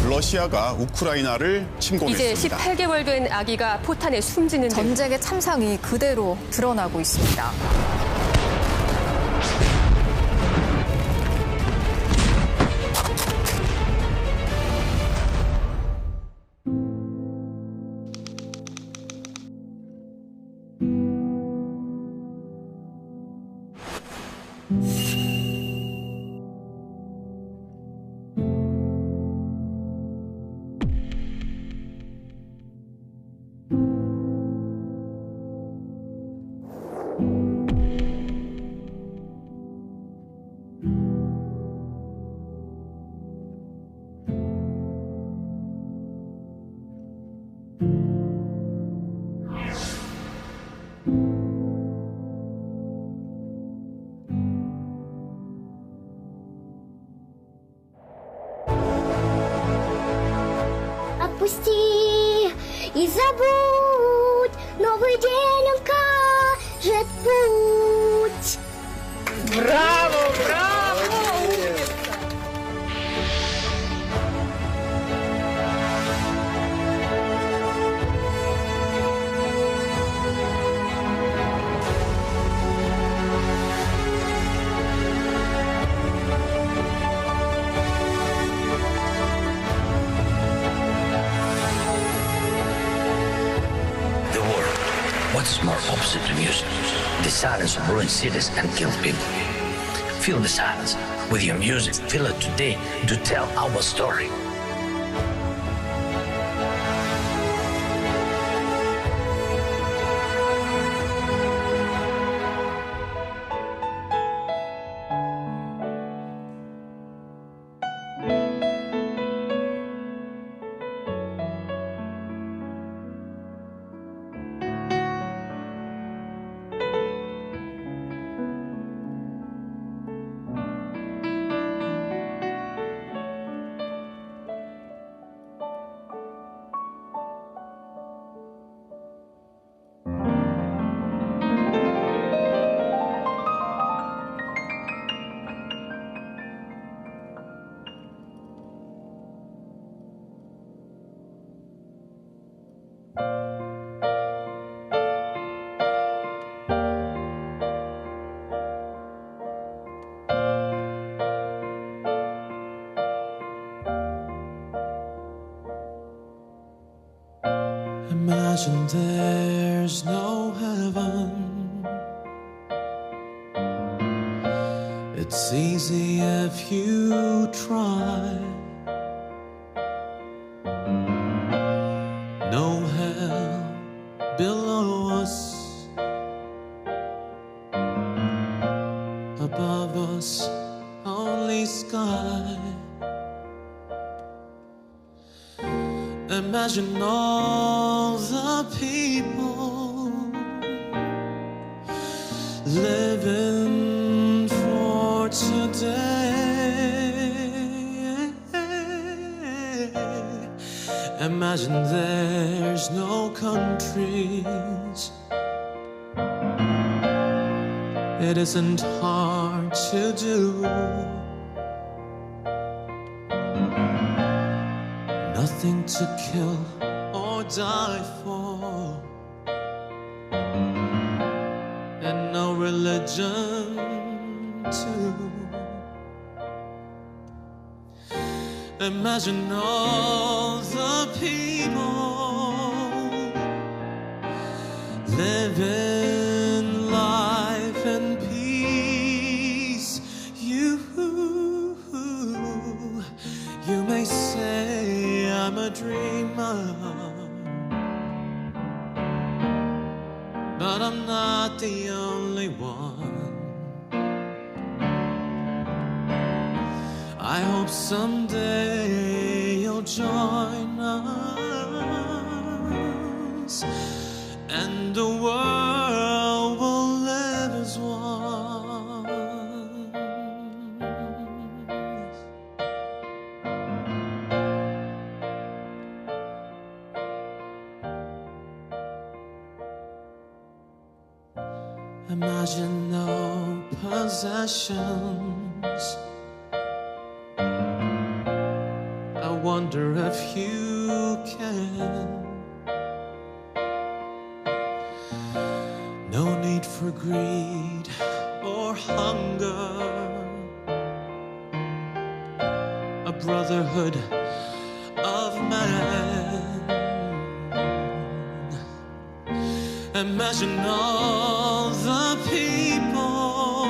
러시아가 우크라이나를 침공했습니다. 이제 18개월 된 아기가 포탄에 숨지는 전쟁의 참상이 그대로 드러나고 있습니다. Отпусти и забудь, новый день укажет путь. Браво, браво! What's more opposite to music? The silence of ruined cities and killed people. Fill the silence with your music. Fill it today to tell our story. Imagine there's no heaven. It's easy if you try. No hell below us, above us only sky. Imagine all the people living for today. Imagine there's no countries. It isn't hard to do. Nothing to kill or die for, and no religion too. Imagine all the people living life in peace. You may say I'm a dreamer, but I'm not the only one. I hope someday you'll join us, and the world will live as one. Imagine no possessions, a wonder if you can. No need for greed or hunger. A brotherhood of man. Imagine all the people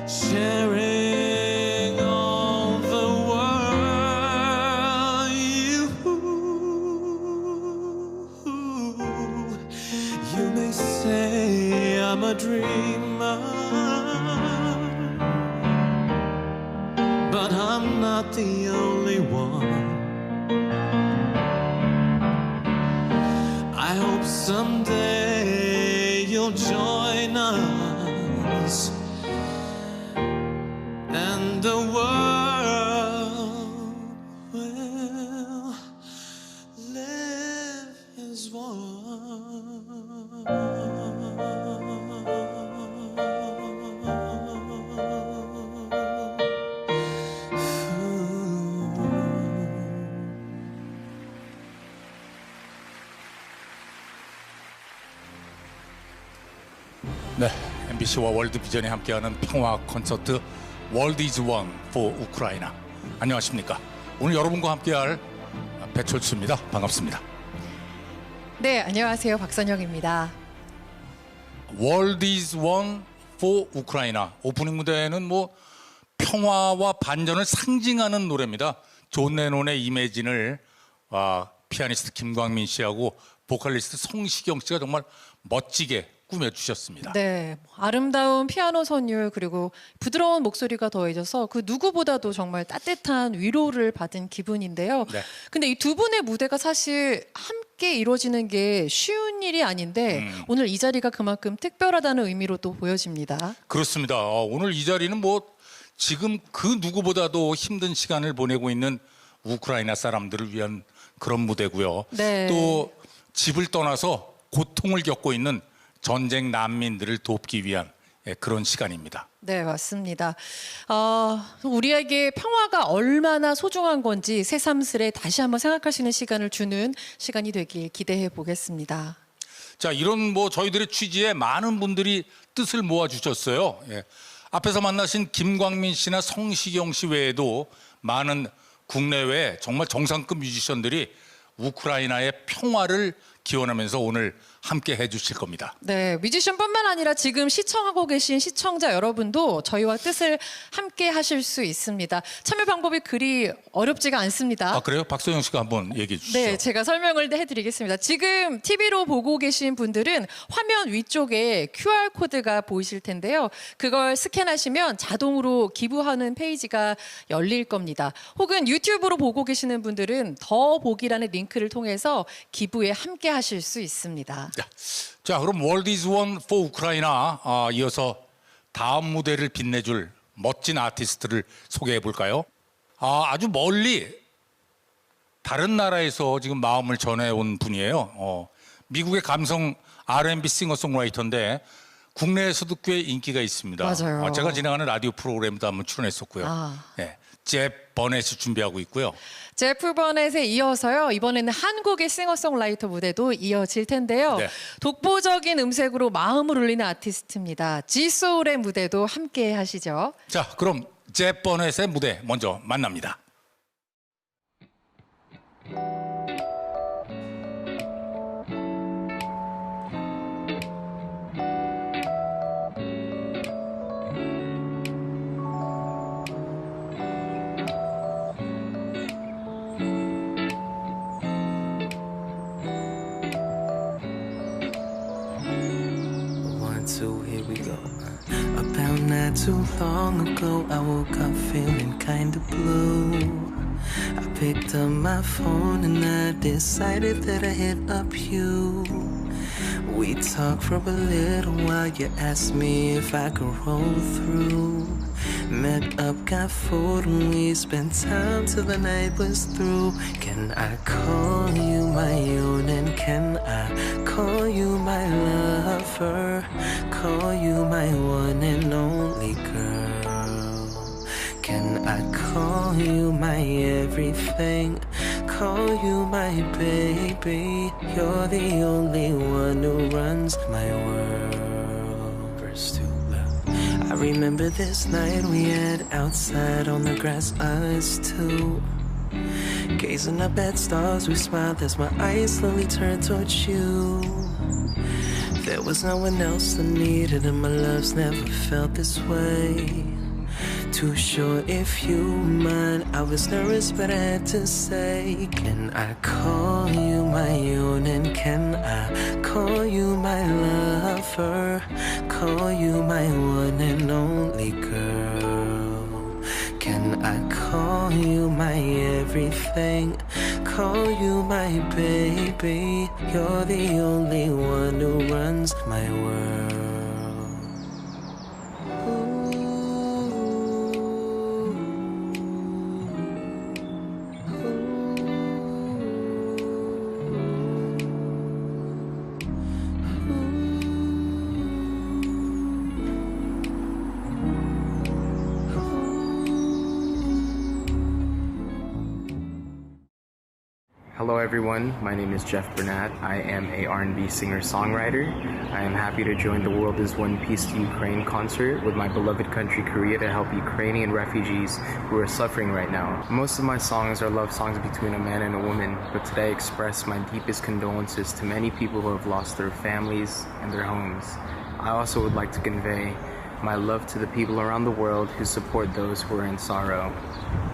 sharing all the world. You may say I'm a dreamer, but I'm not the only one. I hope someday you'll join us, and the world will live as 네, MBC와 월드비전이 함께하는 평화 콘서트 World is One for 우크라이나. 안녕하십니까? 오늘 여러분과 함께할 배철수입니다. 반갑습니다. 네, 안녕하세요. 박선영입니다. World is One for 우크라이나. 오프닝 무대는 뭐 평화와 반전을 상징하는 노래입니다. 존 레논의 이매진을 피아니스트 김광민 씨하고 보컬리스트 성시경 씨가 정말 멋지게 꾸며주셨습니다. 네, 아름다운 피아노 선율 그리고 부드러운 목소리가 더해져서 그 누구보다도 정말 따뜻한 위로를 받은 기분인데요. 네. 근데 이 두 분의 무대가 사실 함께 이루어지는 게 쉬운 일이 아닌데 오늘 이 자리가 그만큼 특별하다는 의미로 또 보여집니다. 그렇습니다. 오늘 이 자리는 뭐 지금 그 누구보다도 힘든 시간을 보내고 있는 우크라이나 사람들을 위한 그런 무대고요. 네. 또 집을 떠나서 고통을 겪고 있는 전쟁 난민들을 돕기 위한 그런 시간입니다. 네, 맞습니다. 우리에게 평화가 얼마나 소중한 건지 새삼스레 다시 한번 생각할 수 있는 시간을 주는 시간이 되길 기대해 보겠습니다. 자, 이런 뭐 저희들의 취지에 많은 분들이 뜻을 모아주셨어요. 앞에서 만나신 김광민 씨나 성시경 씨 외에도 많은 국내외 정말 정상급 뮤지션들이 우크라이나의 평화를 기원하면서 오늘 함께 해주실 겁니다. 네, 뮤지션뿐만 아니라 지금 시청하고 계신 시청자 여러분도 저희와 뜻을 함께 하실 수 있습니다. 참여 방법이 그리 어렵지가 않습니다. 아, 그래요? 박소영 씨가 한번 얘기해 주시죠. 네, 제가 설명을 해드리겠습니다. 지금 TV로 보고 계신 분들은 화면 위쪽에 QR코드가 보이실 텐데요. 그걸 스캔하시면 자동으로 기부하는 페이지가 열릴 겁니다. 혹은 유튜브로 보고 계시는 분들은 더보기라는 링크를 통해서 기부에 함께 하실 수 있습니다. 자, 그럼 World is One for 우크라이나 이어서 다음 무대를 빛내줄 멋진 아티스트를 소개해 볼까요? 아주 멀리 다른 나라에서 지금 마음을 전해온 분이에요. 미국의 감성 R&B 싱어송라이터인데 국내에서도 꽤 인기가 있습니다. 맞아요. 제가 진행하는 라디오 프로그램도 한번 출연했었고요. 네, 잽 버넷이 준비하고 있고요. 제프 버넷에 이어서요. 이번에는 한국의 싱어송라이터 무대도 이어질 텐데요. 네. 독보적인 음색으로 마음을 울리는 아티스트입니다. 지소울의 무대도 함께 하시죠. 자, 그럼 잽 버넷의 무대 먼저 만납니다. So here we go. About not too long ago, I woke up feeling kinda blue. I picked up my phone and I decided that I hit up you. We talked for a little while, you asked me if I could roll through. Met up, got food, and we spent time till the night was through. Can I call you my own, and can I call you my lover? Call you my one and only girl. Can I call you my everything, call you my baby. You're the only one who runs my world. Verse 2, I remember this night we had outside on the grass, us two. Gazing up at stars, we smiled as my eyes slowly turned towards you. There was no one else I needed, and my love's never felt this way. Too sure if you mind, I was nervous but I had to say, can I call you my own, and can I call you my lover, call you my one and only girl? Can I call you my everything, call you my baby? You're the only one who runs my world. Hello everyone, my name is Jeff Burnett. I am a R&B singer-songwriter. I am happy to join the World is One Peace to Ukraine concert with my beloved country Korea to help Ukrainian refugees who are suffering right now. Most of my songs are love songs between a man and a woman, but today I express my deepest condolences to many people who have lost their families and their homes. I also would like to convey my love to the people around the world who support those who are in sorrow.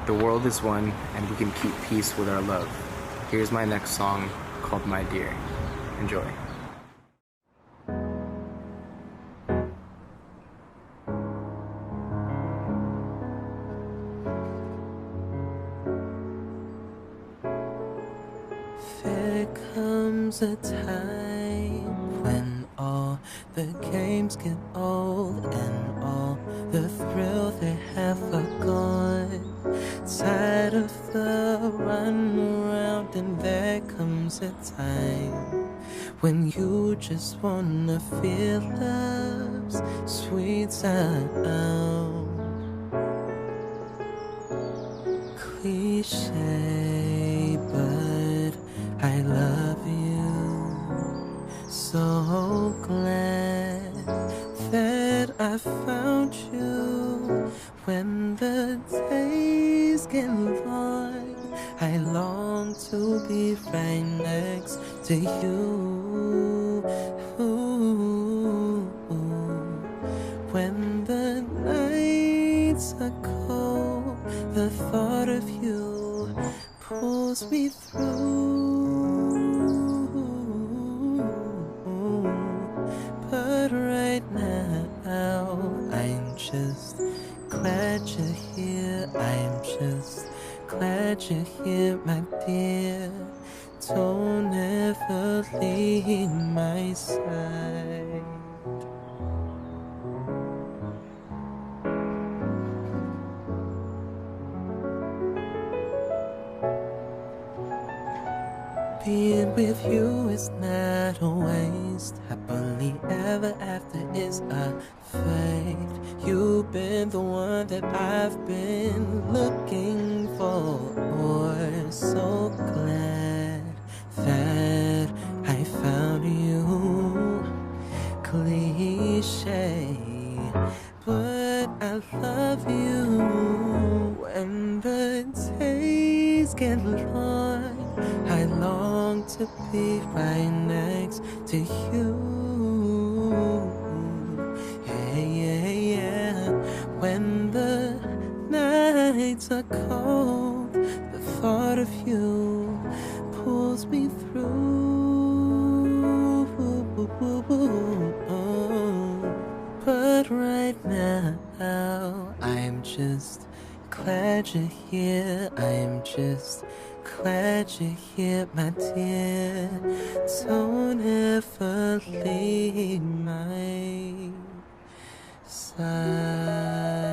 The world is one, and we can keep peace with our love. Here's my next song called My Dear. Enjoy. There comes a time when all the games get old and all the thrill they have forgone. Tired of the run around, and there comes a time when you just wanna feel love's sweet sound. Cliche, but I love you. So glad that I found you. When the days get long, I long to be right next to you. When the nights are cold, the thought of you pulls me through. But right now, I'm just glad you're here, I'm just glad you're here, my dear. Don't ever leave my side. Being with you is not a waste. Happily ever after is a fate. You've been the one that I've been looking for. So glad that I found you. Cliche, but I love you. When the days get long, I long to be right next to you. Yeah, yeah, yeah. When the nights are cold, the thought of you pulls me through. But right now, I'm just glad you're here. I'm just glad you're here, my dear. Don't ever leave my side.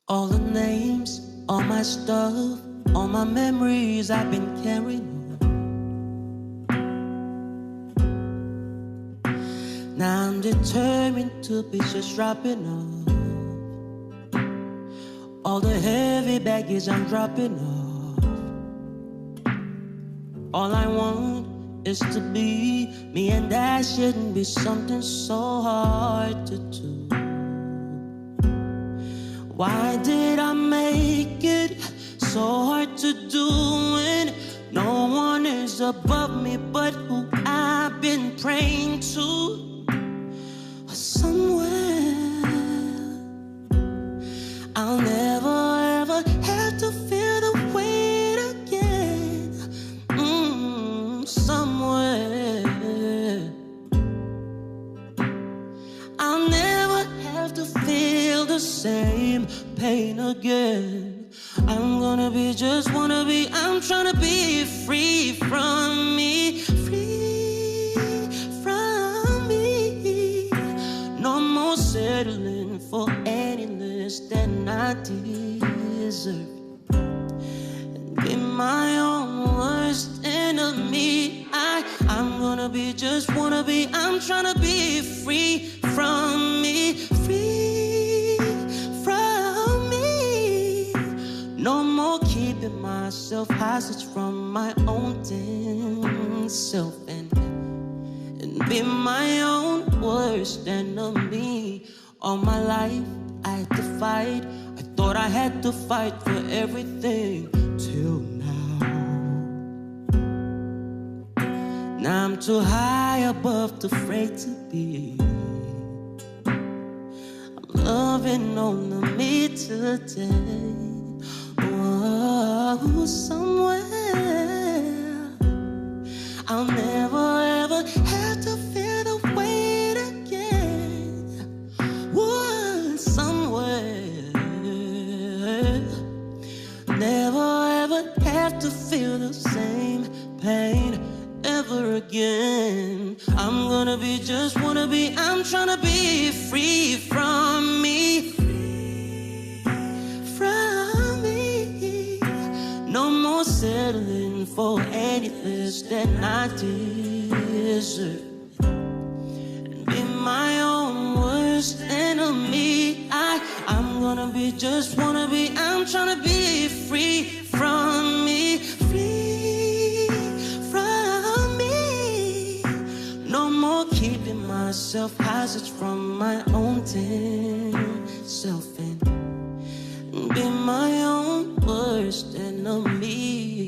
All the names, all my stuff, all my memories I've been carrying. Now I'm determined to be just dropping off all the heavy baggage I'm dropping off. All I want is to be me, and that shouldn't be something so hard to do. Why did I make it so hard to do when no one is above me but who I've been praying to? Somewhere I'll never ever have to feel the weight again. Somewhere I'll never have to feel the same pain again. I'm gonna be just wanna be, I'm trying to be free from me, free from me. No more settling for any less than I deserve, and be my own worst enemy. I'm gonna be just wanna be, I'm trying to be free from me, free from me. No more keeping myself hostage from my own damn self, and be my own worst enemy. All my life I had to fight. I thought I had to fight for everything till now. Now I'm too high above, too afraid to be. I'm loving only me today. Oh, somewhere I'll never ever have to feel the weight again. Somewhere never ever have to feel the same pain ever again. I'm gonna be just wanna be, I'm trying to be free from me, from me. No more settling for any less than I deserve, and be my own worst enemy. I'm gonna be just wanna be, I'm trying to be free from me, free from me. No more keeping myself hostage from my own damn self, and be my own worst enemy.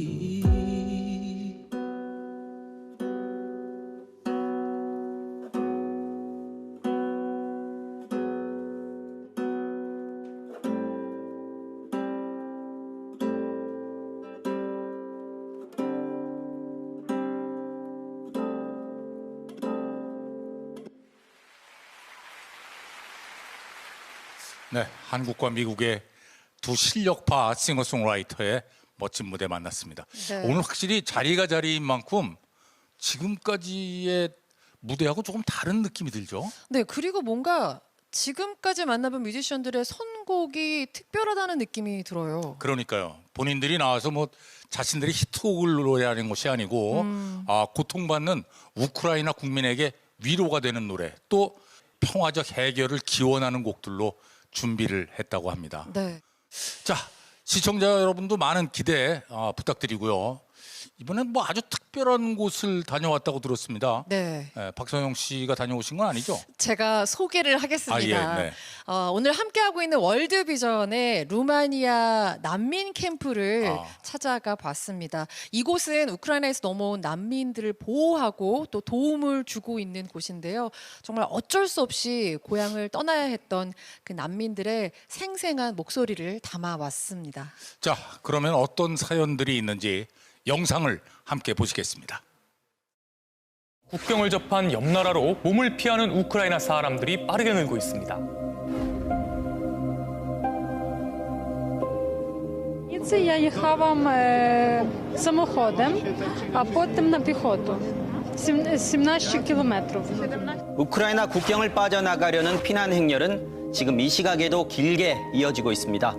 네, 한국과 미국의 두 실력파 싱어송라이터의 멋진 무대 만났습니다. 네. 오늘 확실히 자리가 자리인 만큼 지금까지의 무대하고 조금 다른 느낌이 들죠? 네, 그리고 뭔가 지금까지 만나본 뮤지션들의 선곡이 특별하다는 느낌이 들어요. 그러니까요. 본인들이 나와서 뭐 자신들이 히트곡을 노래하는 것이 아니고 고통받는 우크라이나 국민에게 위로가 되는 노래, 또 평화적 해결을 기원하는 곡들로 준비를 했다고 합니다. 네. 자, 시청자 여러분도 많은 기대 부탁드리고요. 이번엔 뭐 아주 특별한 곳을 다녀왔다고 들었습니다. 네. 박선영 씨가 다녀오신 건 아니죠? 제가 소개를 하겠습니다. 네. 오늘 함께하고 있는 월드비전의 루마니아 난민 캠프를 찾아가 봤습니다. 이곳은 우크라이나에서 넘어온 난민들을 보호하고 또 도움을 주고 있는 곳인데요. 정말 어쩔 수 없이 고향을 떠나야 했던 그 난민들의 생생한 목소리를 담아왔습니다. 자, 그러면 어떤 사연들이 있는지 영상을 함께 보시겠습니다. 국경을 접한 옆 나라로 몸을 피하는 우크라이나 사람들이 빠르게 늘고 있습니다. Це я їхала самоходом, а потім на піхоту. 17 кілометрів. 우크라이나 국경을 빠져나가려는 피난 행렬은 지금 이 시각에도 길게 이어지고 있습니다.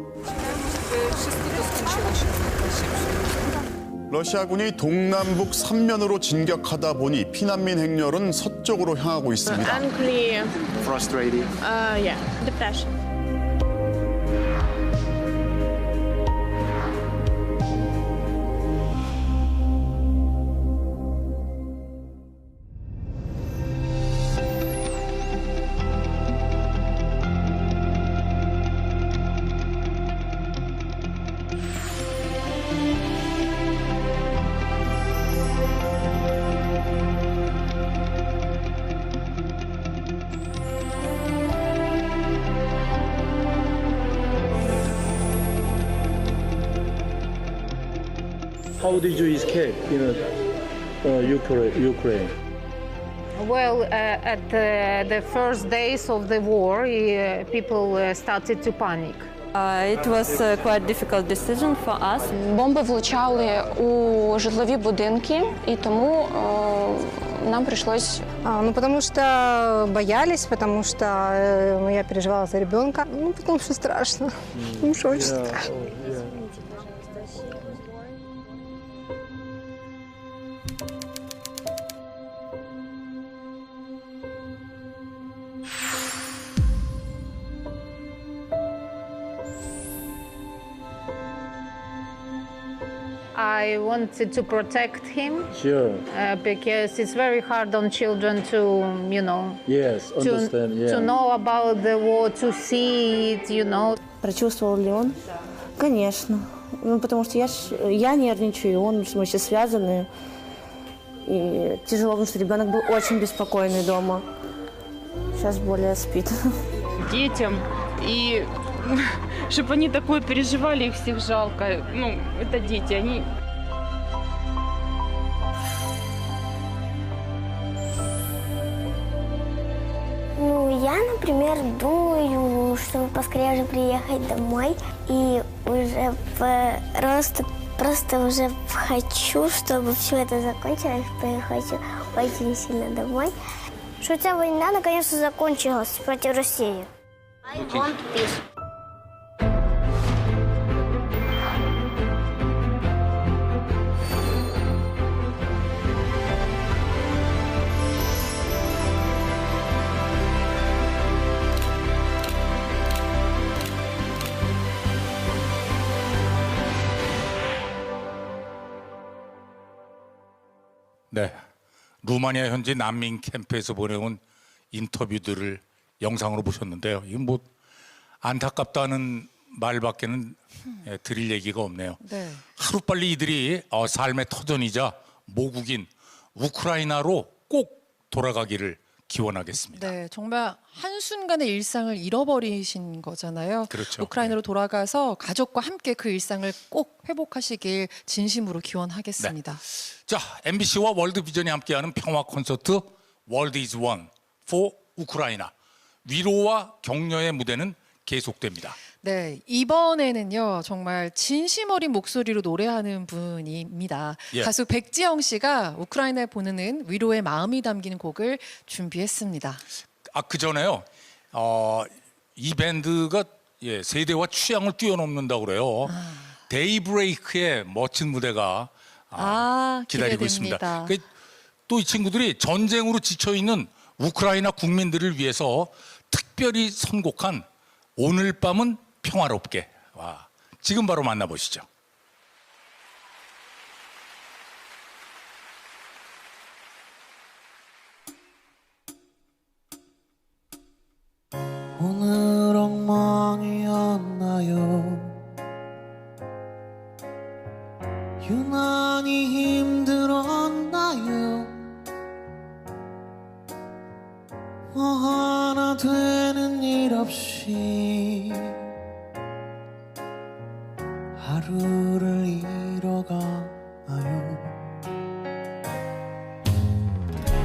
러시아군이 동남북 3면으로 진격하다 보니 피난민 행렬은 서쪽으로 향하고 있습니다. Unclear. Frustrated. Yeah, depression. How did you escape in Ukraine? Well, at the first days of the war, people started to panic. It was quite a difficult decision for us. Бомби влучали у житлові будинки, і тому нам пришлось... потому что боялись, потому что я переживала за ребенка. Потому что страшно. Потому что очень страшно. I wanted to protect him. Sure. Because it's very hard on children to, Yes, understand. to know about the war, to see it, Прочувствовал ли он? Конечно. Потому что я нервничаю, и он, мы все связаны. И тяжело, потому что ребенок был очень беспокойный дома. Сейчас более спит. Детям и чтобы они такое переживали, их всех жалко. Это дети, они... Я, например, думаю, чтобы поскорее же приехать домой. И уже просто уже хочу, чтобы все это закончилось. Хочу очень сильно домой. Что эта война наконец-то закончилась против России. I want peace. 네, 루마니아 현지 난민 캠프에서 보내온 인터뷰들을 영상으로 보셨는데요. 이건 뭐 안타깝다는 말밖에는 드릴 얘기가 없네요. 네. 하루빨리 이들이 삶의 터전이자 모국인 우크라이나로 꼭 돌아가기를 기원하겠습니다. 네, 정말 한순간의 일상을 잃어버리신 거잖아요. 그렇죠. 우크라이나로 돌아가서 가족과 함께 그 일상을 꼭 회복하시길 진심으로 기원하겠습니다. 네. 자, MBC와 월드비전이 함께하는 평화 콘서트 World is One for 우크라이나. 위로와 격려의 무대는 계속됩니다. 네, 이번에는요 정말 진심 어린 목소리로 노래하는 분입니다. 예. 가수 백지영 씨가 우크라이나에 보내는 위로의 마음이 담긴 곡을 준비했습니다. 그 전에요. 이 밴드가 세대와 취향을 뛰어넘는다고 그래요. 데이브레이크의 멋진 무대가 기다리고 있습니다. 또 이 친구들이 전쟁으로 지쳐 있는 우크라이나 국민들을 위해서 특별히 선곡한 오늘 밤은 평화롭게. 지금 바로 만나보시죠. 오늘 엉망이었나요? 유난히 힘들었나요? 하나 되는 일 없이 하루를 잃어가나요?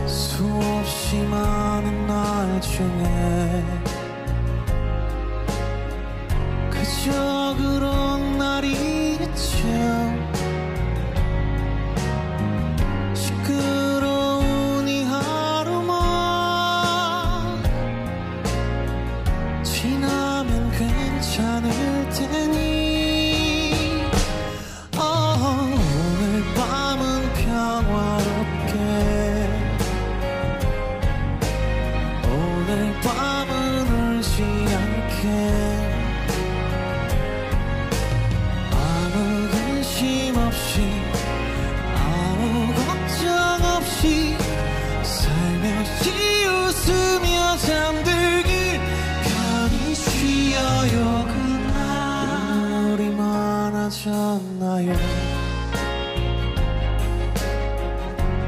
수없이 많은 날 중에 그저 그런 날이 있죠. 시끄러운 이 하루만 지나면 괜찮을 테니 오늘 밤은 평화롭게 오늘 밤은 울지 않게 아무 근심 없이 아무 걱정 없이 살며시 웃으며 잠들길 편히 쉬어요. 그날 눈물이 많아졌나요?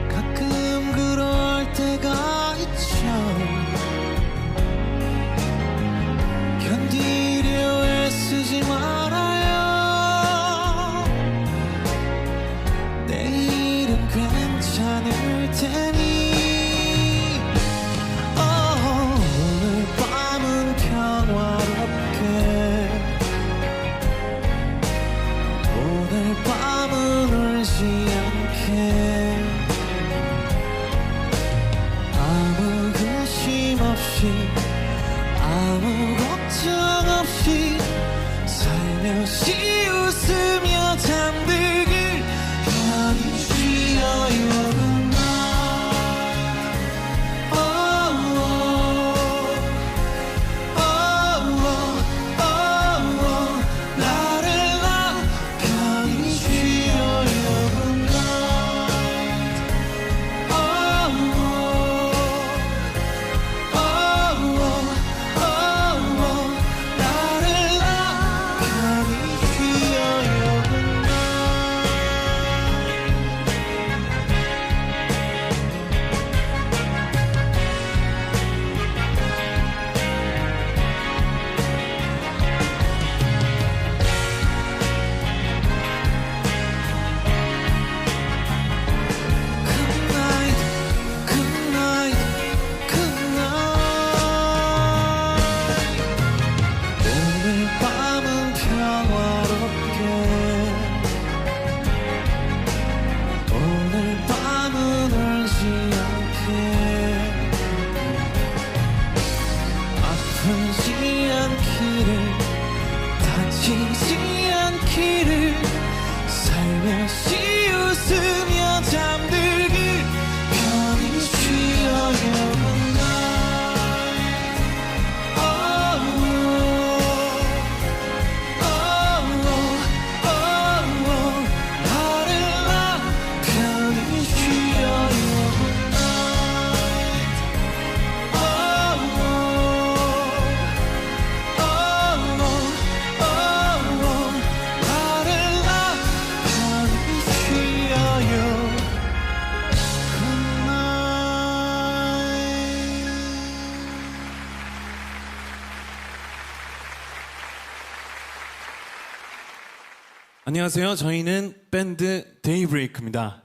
가끔 그럴 때가 있죠. 견디려 애쓰지 말아요. 내일은 괜찮을 테니 오늘 밤은 평화롭게 오늘 밤은 울지 않게 아무 근심 없이 아무 걱정 없이 살며시 웃으며 잠들길 편히 쉬어요. 아프지 않기를 다치지 않기를 살며시 웃으며 잠들길 편히 쉬어요. 안녕하세요. 저희는 밴드 데이브레이크입니다.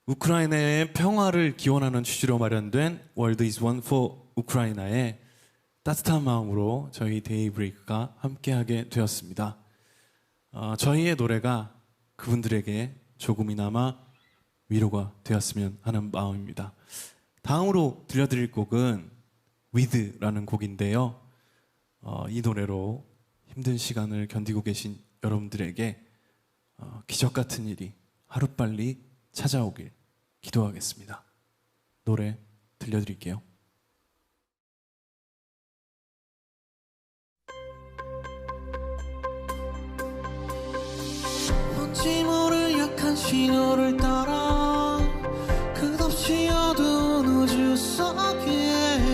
우크라이나의 평화를 기원하는 취지로 마련된 World is One for 우크라이나에 따뜻한 마음으로 저희 데이브레이크가 함께하게 되었습니다. 저희의 노래가 그분들에게 조금이나마 위로가 되었으면 하는 마음입니다. 다음으로 들려드릴 곡은 With라는 곡인데요. 이 노래로 힘든 시간을 견디고 계신 여러분들에게 기적 같은 일이 하루빨리 찾아오길 기도하겠습니다. 노래 들려드릴게요. 뭔지 모를 약한 신호를 따라 끝없이 어두운 우주 속에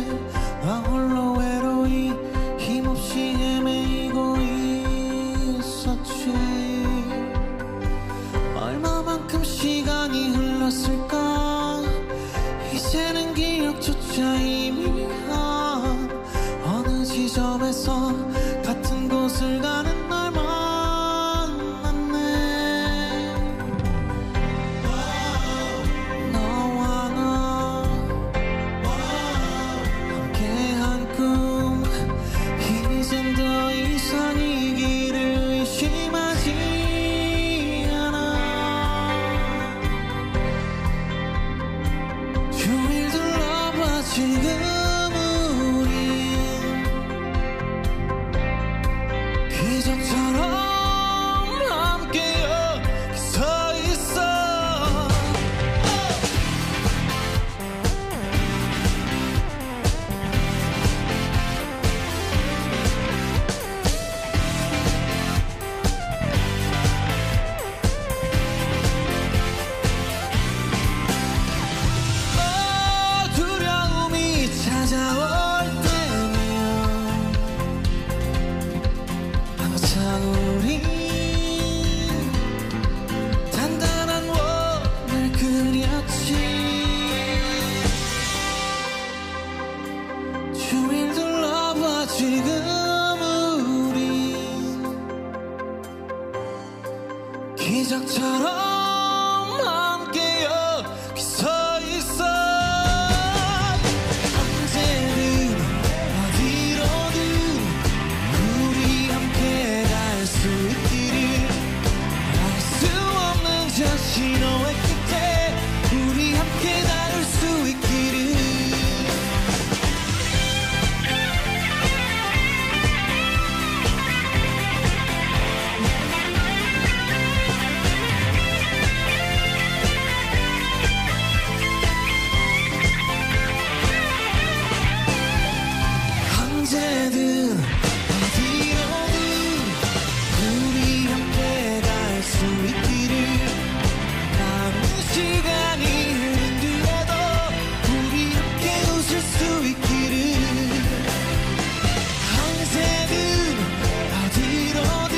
나 홀로 외로이 힘없이 헤매이고 있었지. 얼마만큼 시간이 흘렀을까. 이제는 기억조차 희미한 어느 지점에서 같은 곳을 가는 날 만났네. 너와 나 함께한 꿈 이젠 더 이상 이 길을 의심하지 않아. 주위를 둘러봐 지금 우린 기적처럼 함께 여기 서 있어. 언제든 어디로든 우리 함께 갈 수 있기를. 알 수 없는 저 신호의 끝에 우리 함께 나를 수 있기를. 언제든 어디로든 우리 함께 갈 수 있기를. 남은 시간이 흐른 뒤에도 우리 함께 웃을 수 있기를. 언제든 어디로든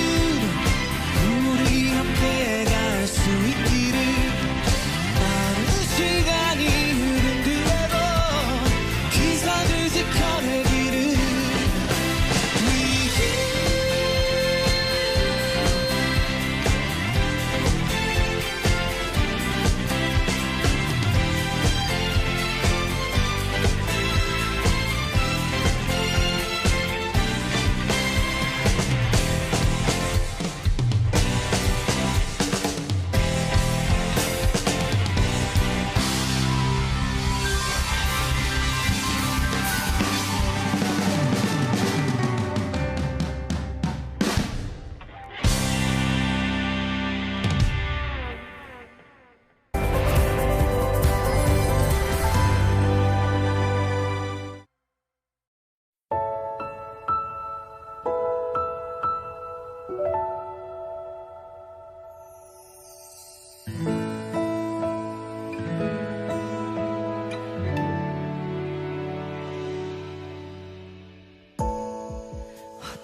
우리 함께 갈 수 있기를. 남은 시간이 흐른 뒤에도 기사를 지켜내기를.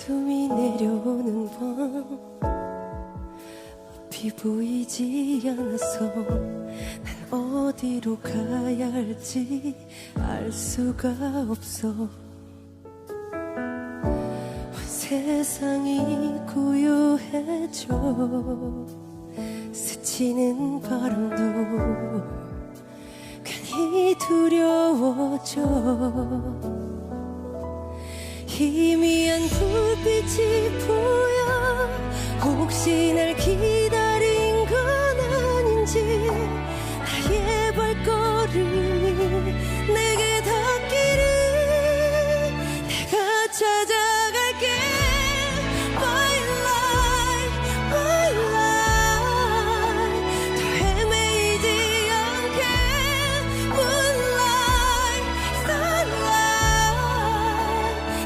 어둠이 내려오는 밤 앞이 보이지 않아서 난 어디로 가야 할지 알 수가 없어. 온 세상이 고요해져 스치는 바람도 괜히 두려워져. 희미한 불빛이 보여. 혹시 날 기다린 건 아닌지. 나의 발걸음이 내게 닿기를 내가 찾아갈게. My life, my life. 더 헤매이지 않게. Moonlight, starlight.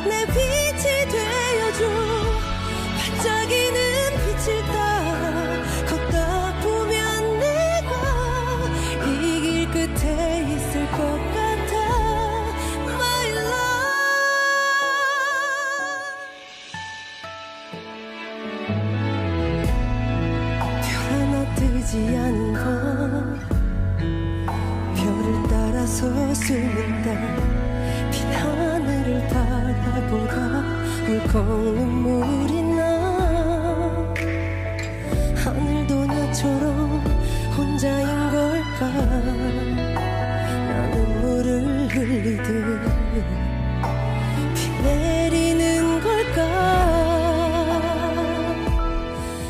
내 빛이 되어줘. 반짝이는 빛을 따라 걷다 보면 내가 이 길 끝에 있을 것 같아. My life. 별 하나 뜨지 않은 밤 별을 따라서 숨은 달 빈 하늘을 바라보다 울컥 눈물이 나. 하늘도 나처럼 혼자인 걸까. 나 눈물을 흘리듯 비 내리는 걸까.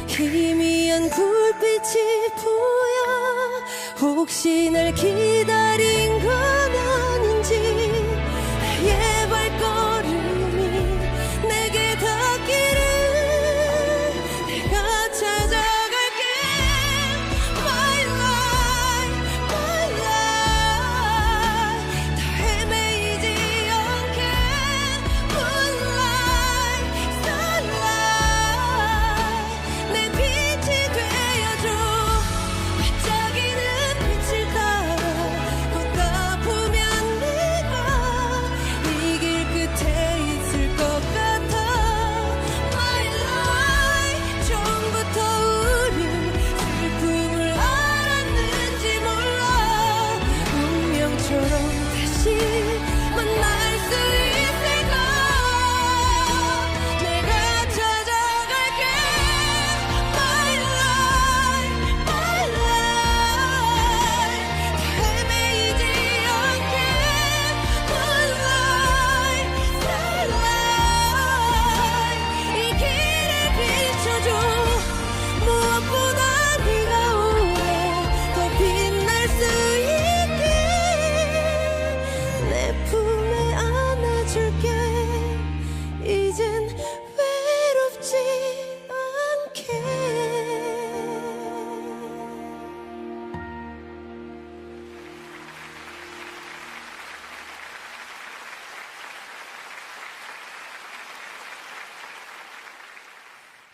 희미한 불빛이 보여. 혹시 날 기다린 건 아닌지. 나의 발걸음이 내게 닿기를 내가 찾아갈게. My life, my life. 더 헤매이지 않게. Moonlight, starlight. 내 빛이 되어줘. 반짝이는 빛을 따라 걷다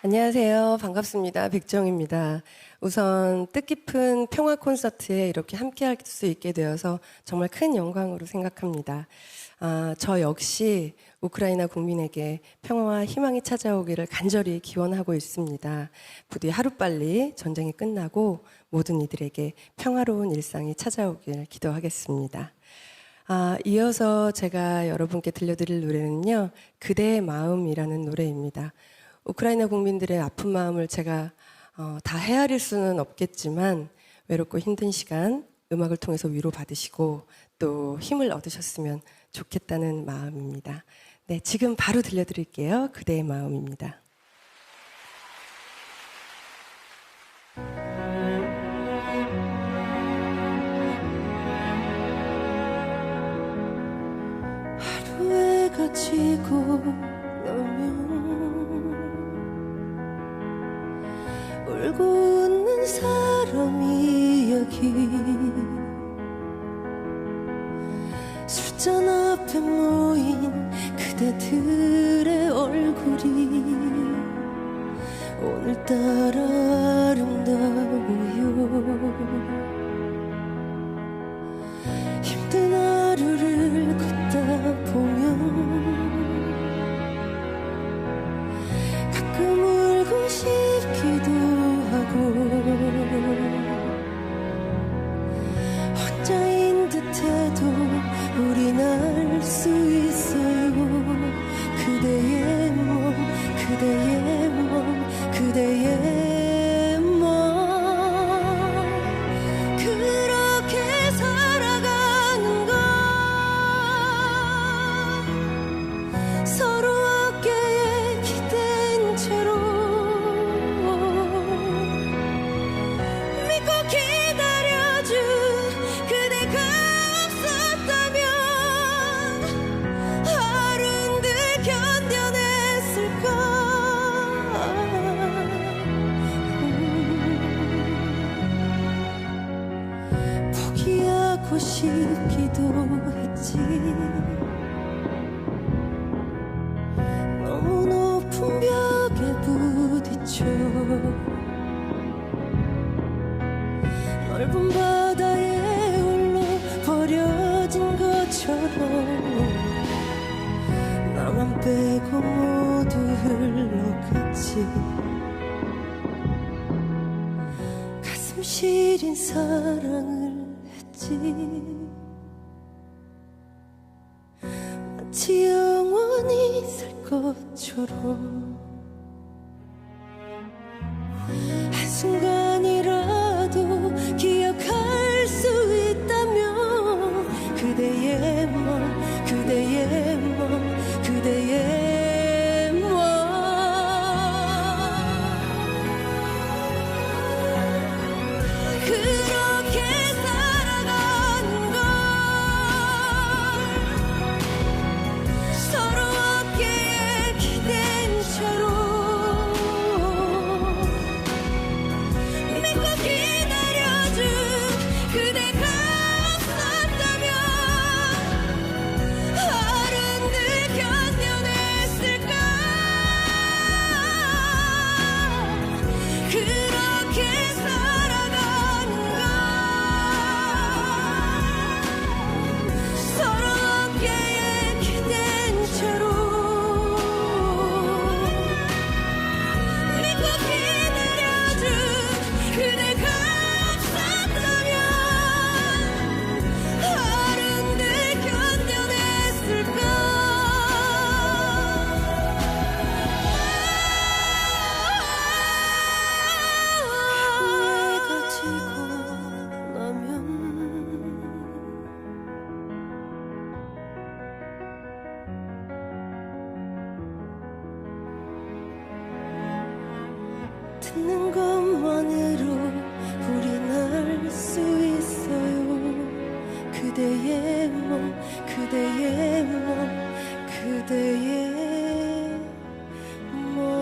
안녕하세요. 반갑습니다. 백정입니다. 우선 뜻깊은 평화 콘서트에 이렇게 함께할 수 있게 되어서 정말 큰 영광으로 생각합니다. 저 역시 우크라이나 국민에게 평화와 희망이 찾아오기를 간절히 기원하고 있습니다. 부디 하루빨리 전쟁이 끝나고 모든 이들에게 평화로운 일상이 찾아오길 기도하겠습니다. 이어서 제가 여러분께 들려드릴 노래는요, 그대의 마음이라는 노래입니다. 우크라이나 국민들의 아픈 마음을 제가 다 헤아릴 수는 없겠지만 외롭고 힘든 시간 음악을 통해서 위로받으시고 또 힘을 얻으셨으면 좋겠다는 마음입니다. 네, 지금 바로 들려드릴게요. 그대의 마음입니다. 하루해가 지고 나면 울고 웃는 사람 이야기 술잔 앞에 모인 그대들의 얼굴이 오늘따라 아름다워요. 힘든 하루를 걷다 보면 가끔 울고 싶기도 하고 혼자인 듯해도 우린 알 수 있어요. 그대의 몸, 그대의 몸, 그대의 몸 그렇게 살아가는 건 서로 어깨에 기댄 채로 믿고 기다려준 그대가 없었다면 하루인들 견뎌냈을까. 포기하고 싶기도 했지. 너무 높은 벽에 부딪혀 넓은 바다에 홀로 버려진 것처럼 나만 빼고 모두 흘러갔지. 가슴 시린 사랑을 했지. 마치 영원히 살 것처럼 한순간이라도 기억할 수 있다면 그대의 몸, 그대의 몸, 그대의 몸 그렇게 살아가는 걸 서로 어깨에 기댄 채로 믿고 기다려준 그대가 없었다면 하루인들 견뎌냈을까. 그렇게 살아가는 건 서로 어깨에 기댄 채로 믿고 기다려준 그대가 없었다면 하루인들 견뎌냈을까. 후회가 지고 나면 듣는 것만으로 우린 알 수 있어요. 그대의 몸, 그대의 몸, 그대의 몸.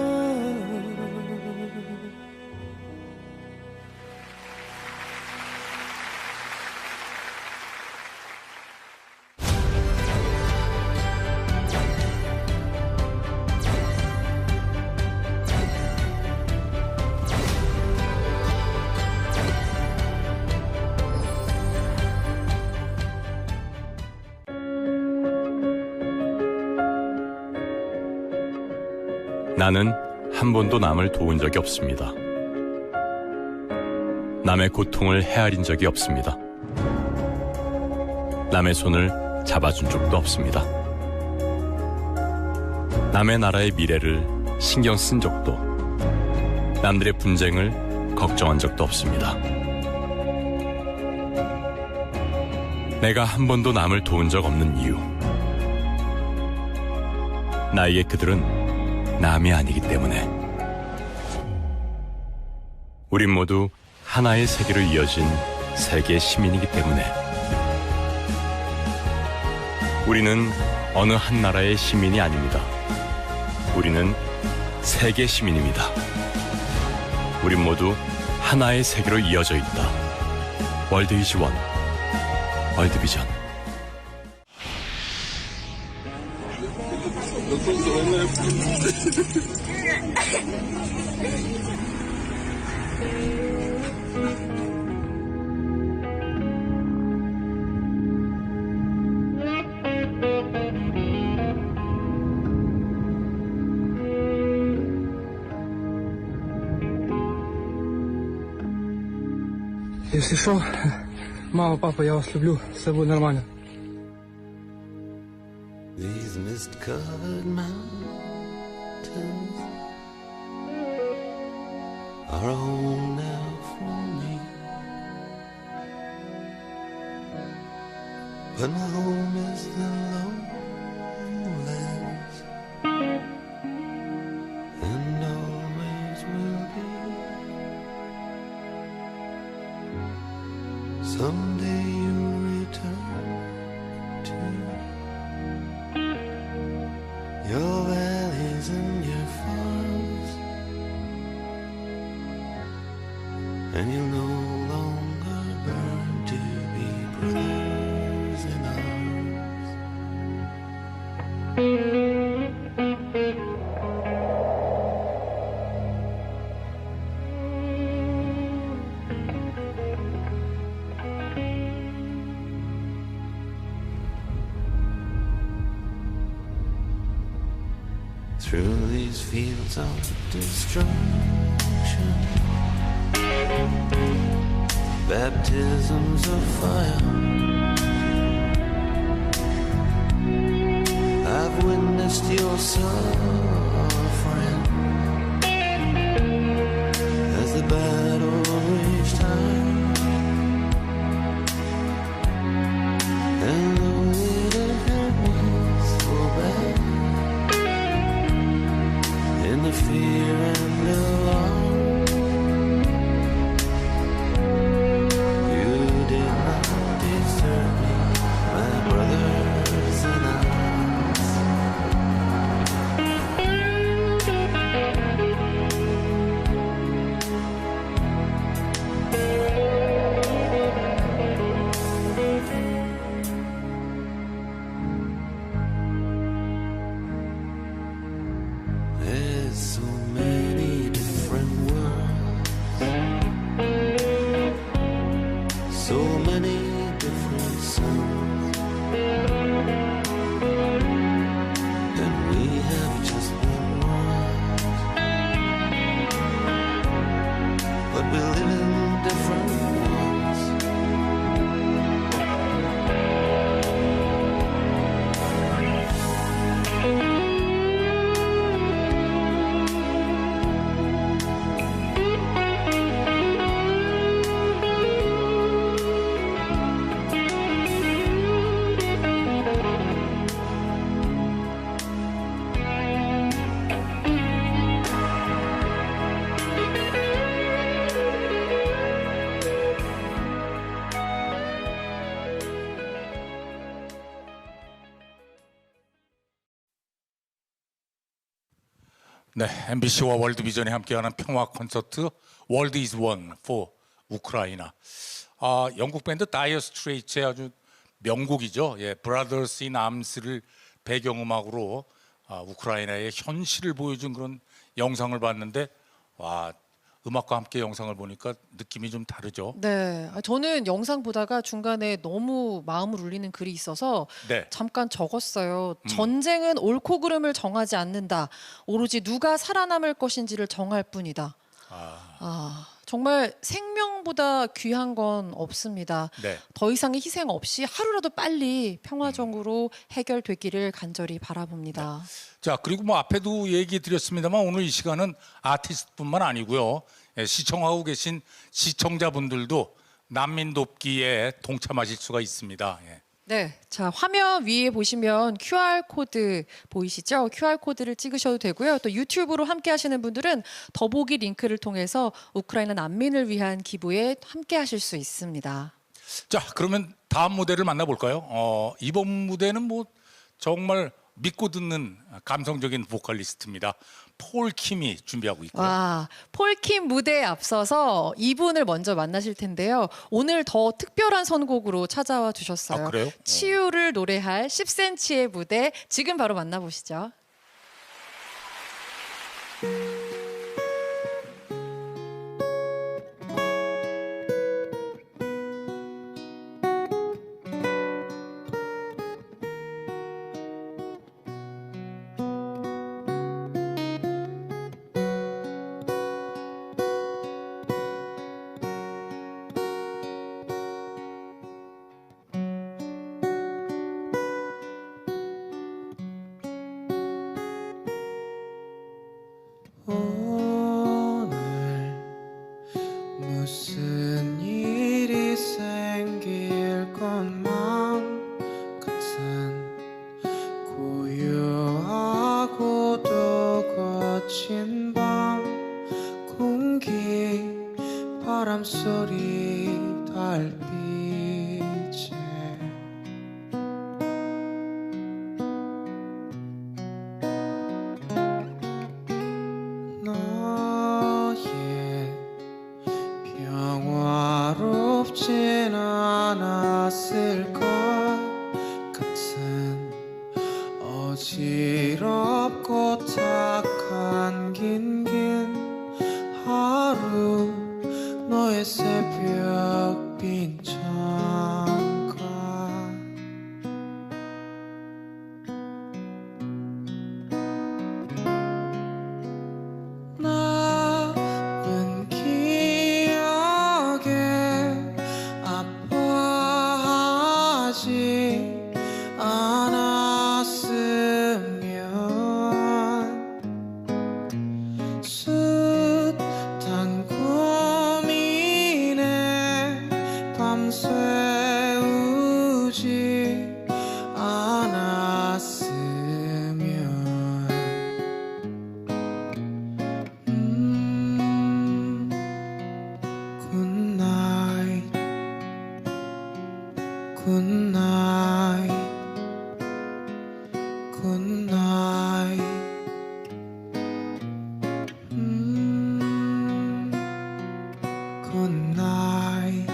나는 한 번도 남을 도운 적이 없습니다. 남의 고통을 헤아린 적이 없습니다. 남의 손을 잡아준 적도 없습니다. 남의 나라의 미래를 신경 쓴 적도, 남들의 분쟁을 걱정한 적도 없습니다. 내가 한 번도 남을 도운 적 없는 이유, 나에게 그들은 남이 아니기 때문에. 우린 모두 하나의 세계로 이어진 세계 시민이기 때문에. 우리는 어느 한 나라의 시민이 아닙니다. 우리는 세계 시민입니다. 우린 모두 하나의 세계로 이어져 있다. 월드 이즈 원, 월드 비전. Если что, мама, папа, я вас люблю, все будет нормально. These mist-covered mountains are a home now for me. But my home is the lowlands, and always will be. Someday you'll return to your valleys and your farms, and you'll no longer burn to be brothers in arms. Through these fields of destruction, baptisms of fire, I've witnessed your suffering as the battle raged high. And though it hurt me so bad, in the fear and alarm, you did not desert me, my brothers in arms. There's so many different worlds, so many different suns, and we have just one world, but we live in different ones. 네, MBC와 월드비전이 함께하는 평화 콘서트 월드 이즈 원 for 우크라이나. 영국 밴드 다이어 스트레이트의 아주 명곡이죠. 예, Brothers in Arms를 배경음악으로 우크라이나의 현실을 보여준 그런 영상을 봤는데, 와, 음악과 함께 영상을 보니까 느낌이 좀 다르죠. 네, 저는 영상 보다가 중간에 너무 마음을 울리는 글이 있어서 네. 잠깐 적었어요. 전쟁은 옳고 그름을 정하지 않는다. 오로지 누가 살아남을 것인지를 정할 뿐이다. 정말 생명보다 귀한 건 없습니다. 네. 더 이상의 희생 없이 하루라도 빨리 평화적으로 해결되기를 간절히 바라봅니다. 자, 그리고 뭐 앞에도 얘기 드렸습니다만 오늘 이 시간은 아티스트뿐만 아니고요. 시청하고 계신 시청자분들도 난민 돕기에 동참하실 수가 있습니다. 네, 자 화면 위에 보시면 QR코드 보이시죠? QR코드를 찍으셔도 되고요. 또 유튜브로 함께 하시는 분들은 더보기 링크를 통해서 우크라이나 난민을 위한 기부에 함께 하실 수 있습니다. 자, 그러면 다음 무대를 만나볼까요? 이번 무대는 뭐 정말 믿고 듣는 감성적인 보컬리스트입니다. 폴 킴이 준비하고 있고요. 와, 폴킴 무대에 앞서서 이분을 먼저 만나실 텐데요. 오늘 더 특별한 선곡으로 찾아와 주셨어요. 아, 그래요? 치유를 노래할 10cm의 무대 지금 바로 만나보시죠. 오늘 무슨 일이 생길 것만 같은 고요하고도 거친 밤 공기 바람소리 달빛에 너의 평화롭진 않았을 것 같은 어지럽고 탁한 긴긴 하루 너의 새벽 빈 창가 나쁜 기억에 아파하지 않았으면 숱한 고민에 밤새 우지 않았으면 Good night, good night, good night. Good night,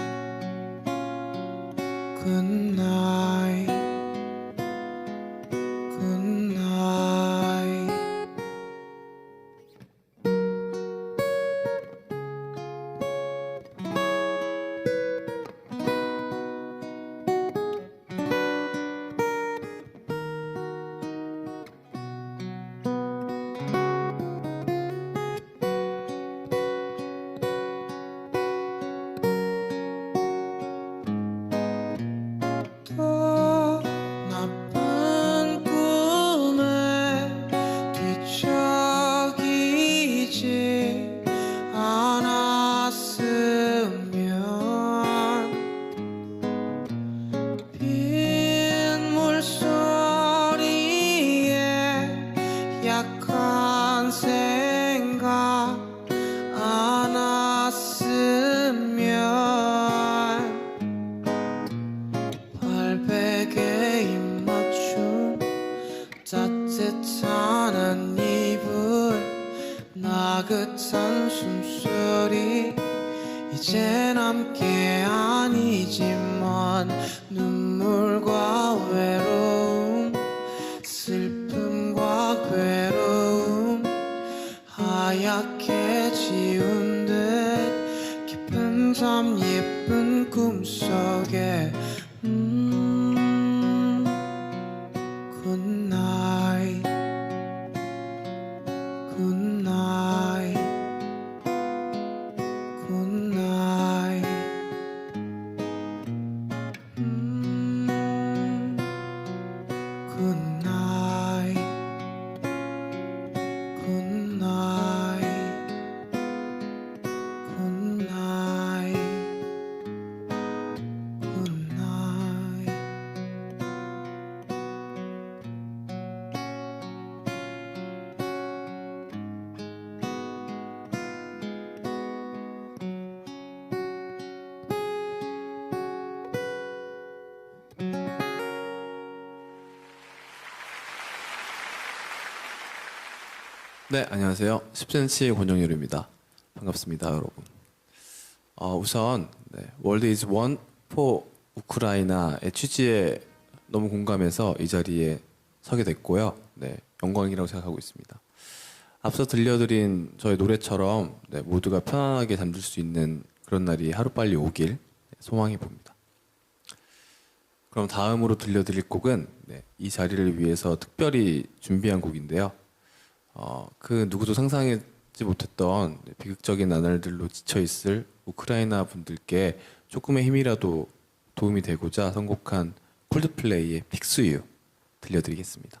good night, good night. 또 나쁜 꿈에 뒤척이지 않았으면 빗물 소리에 약한 생각 않았으면 발베개 입맞춤 따뜻한 한 이불 나긋한 숨소리 이젠 함께 아니지만 눈물과 외로움 슬픔과 괴로움 하얗게 지운 듯 듯 깊은 잠 예쁜 꿈속에 Good night Good night Good night Good night Good night Good night Good night 네, 안녕하세요. 10cm 권정열입니다. 반갑습니다, 여러분. 우선 World is One for 우크라이나의 취지에 너무 공감해서 이 자리에 서게 됐고요. 네, 영광이라고 생각하고 있습니다. 앞서 들려드린 저의 노래처럼 모두가 편안하게 잠들 수 있는 그런 날이 하루빨리 오길 소망해 봅니다. 그럼 다음으로 들려드릴 곡은 이 자리를 위해서 특별히 준비한 곡인데요. 그 누구도 상상하지 못했던 비극적인 나날들로 지쳐있을 우크라이나 분들께 조금의 힘이라도 도움이 되고자 선곡한 콜드플레이의 Fix You 들려드리겠습니다.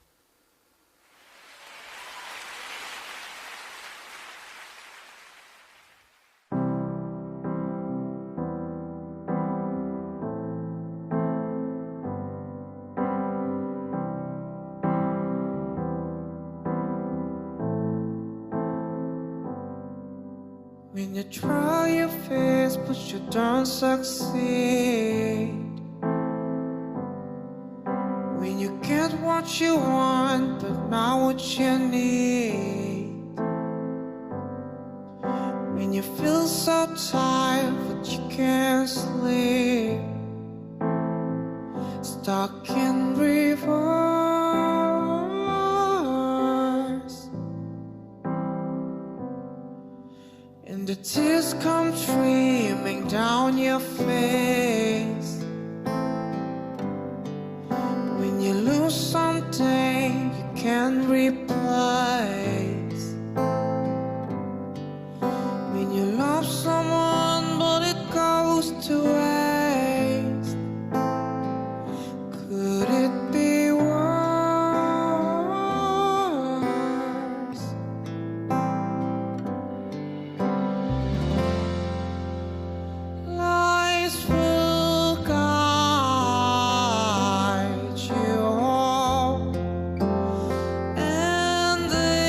When you try your best but you don't succeed, when you get what you want but not what you need, when you feel so tired but you can't sleep, stuck in reverse, and the tears come streaming down your face. When you lose something you can't replace, when you love someone but it goes to waste, could it be worse? Lies will guide you home, and the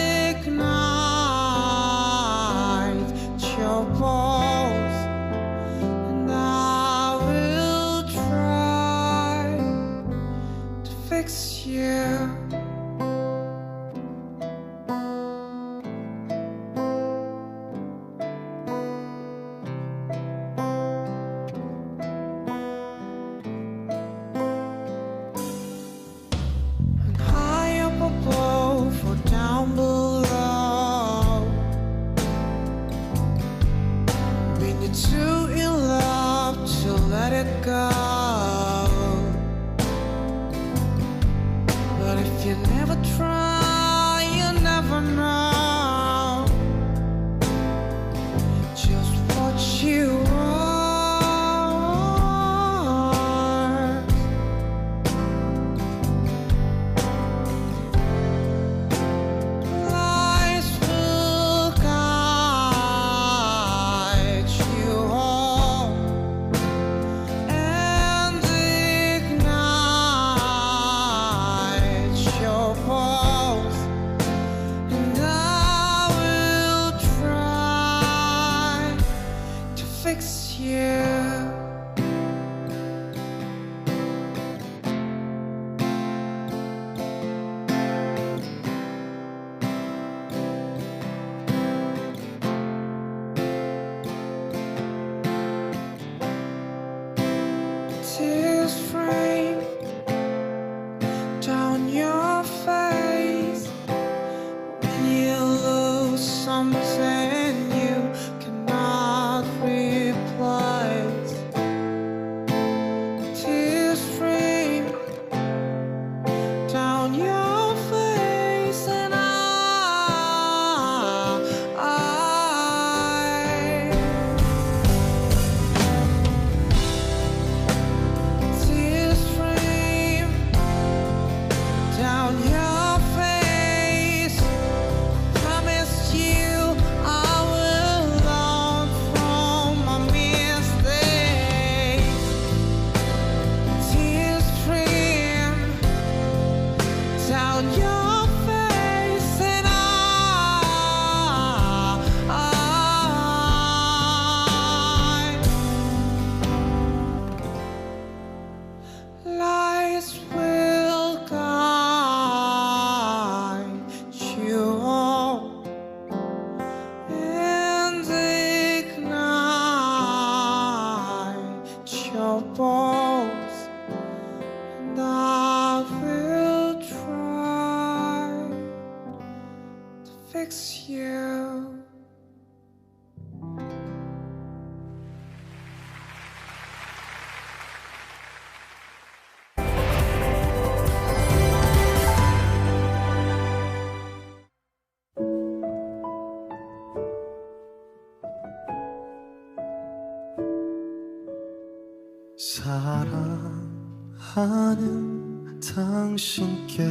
사랑하는 당신께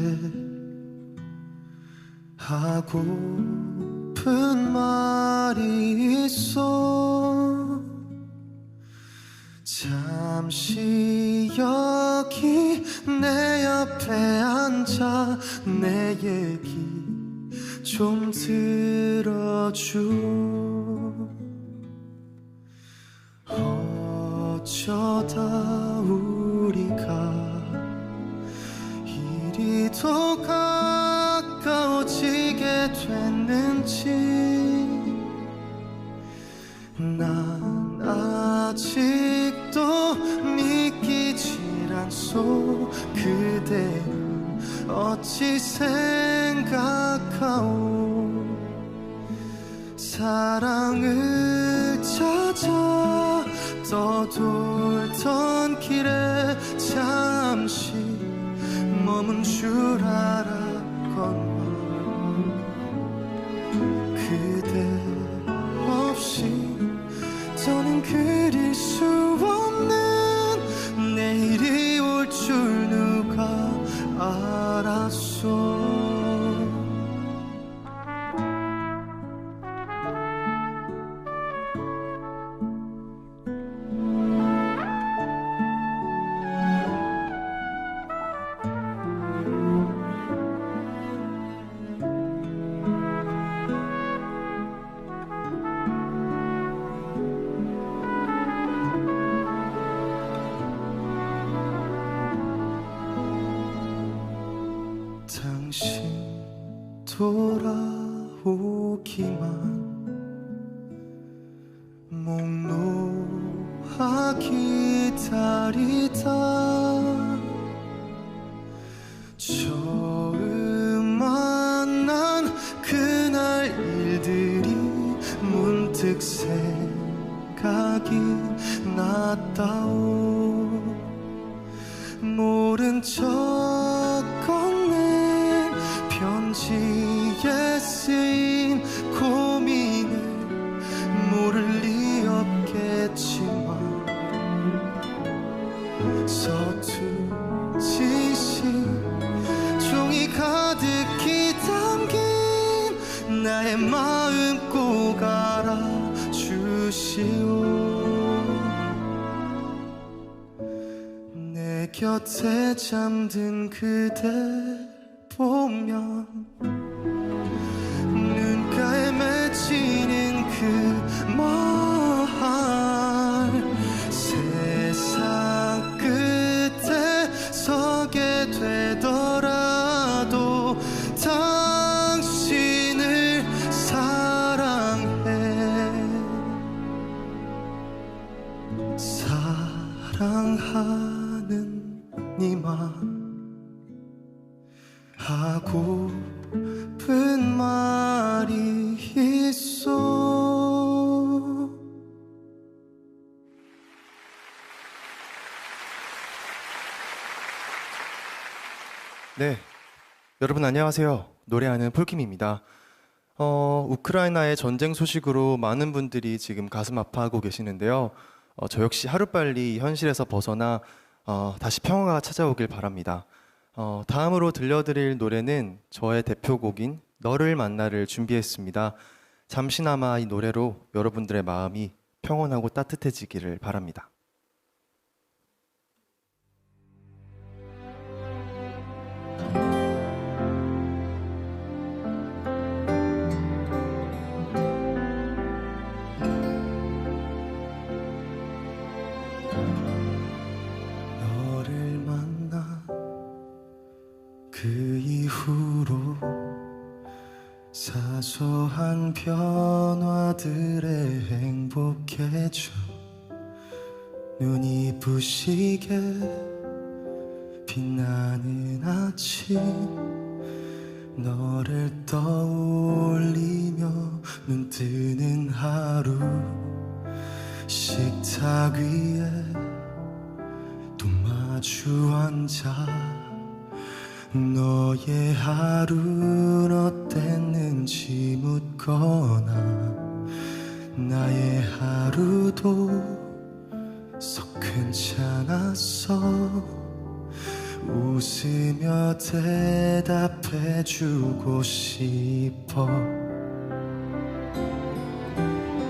하고픈 말이 있어. 잠시 여기 내 옆에 앉아 내 얘기 좀 들어줘. 어쩌다 우리가 이리 더 가까워지게 됐는지 난 아직도 믿기질 않소. 그대는 어찌 생각하오. 사랑을 찾아 떠돌던 길에 잠시 머문 줄 알았건만 그대 없이 더는 그릴 수 없는 내일이 올 줄 누가 알았소. 당신 돌아오기만 목 놓아 기다리다 처음 만난 그날 일들이 문득 생각이 났다오. 모른 척 건넨 편지에 쓰인 고민을 모를 리 없겠지만 서툰 지시 종이 가득히 담긴 나의 마음 꼭 알아주시오. 내 곁에 잠든 그대 보면 눈가에 맺히는 그 말 세상 끝에 서게 되더라도 당신을 사랑해. 사랑하는 니만 하고픈 말이 있어. 네, 여러분 안녕하세요. 노래하는 폴킴입니다. 우크라이나의 전쟁 소식으로 많은 분들이 지금 가슴 아파하고 계시는데요. 저 역시 하루빨리 현실에서 벗어나 다시 평화가 찾아오길 바랍니다. 다음으로 들려드릴 노래는 저의 대표곡인 너를 만나를 준비했습니다. 잠시나마 이 노래로 여러분들의 마음이 평온하고 따뜻해지기를 바랍니다. 그 이후로 사소한 변화들에 행복해져. 눈이 부시게 빛나는 아침 너를 떠올리며 눈 뜨는 하루 식탁 위에 또 마주 앉아 너의 하루는 어땠는지 묻거나 나의 하루도 썩 괜찮았어 웃으며 대답해주고 싶어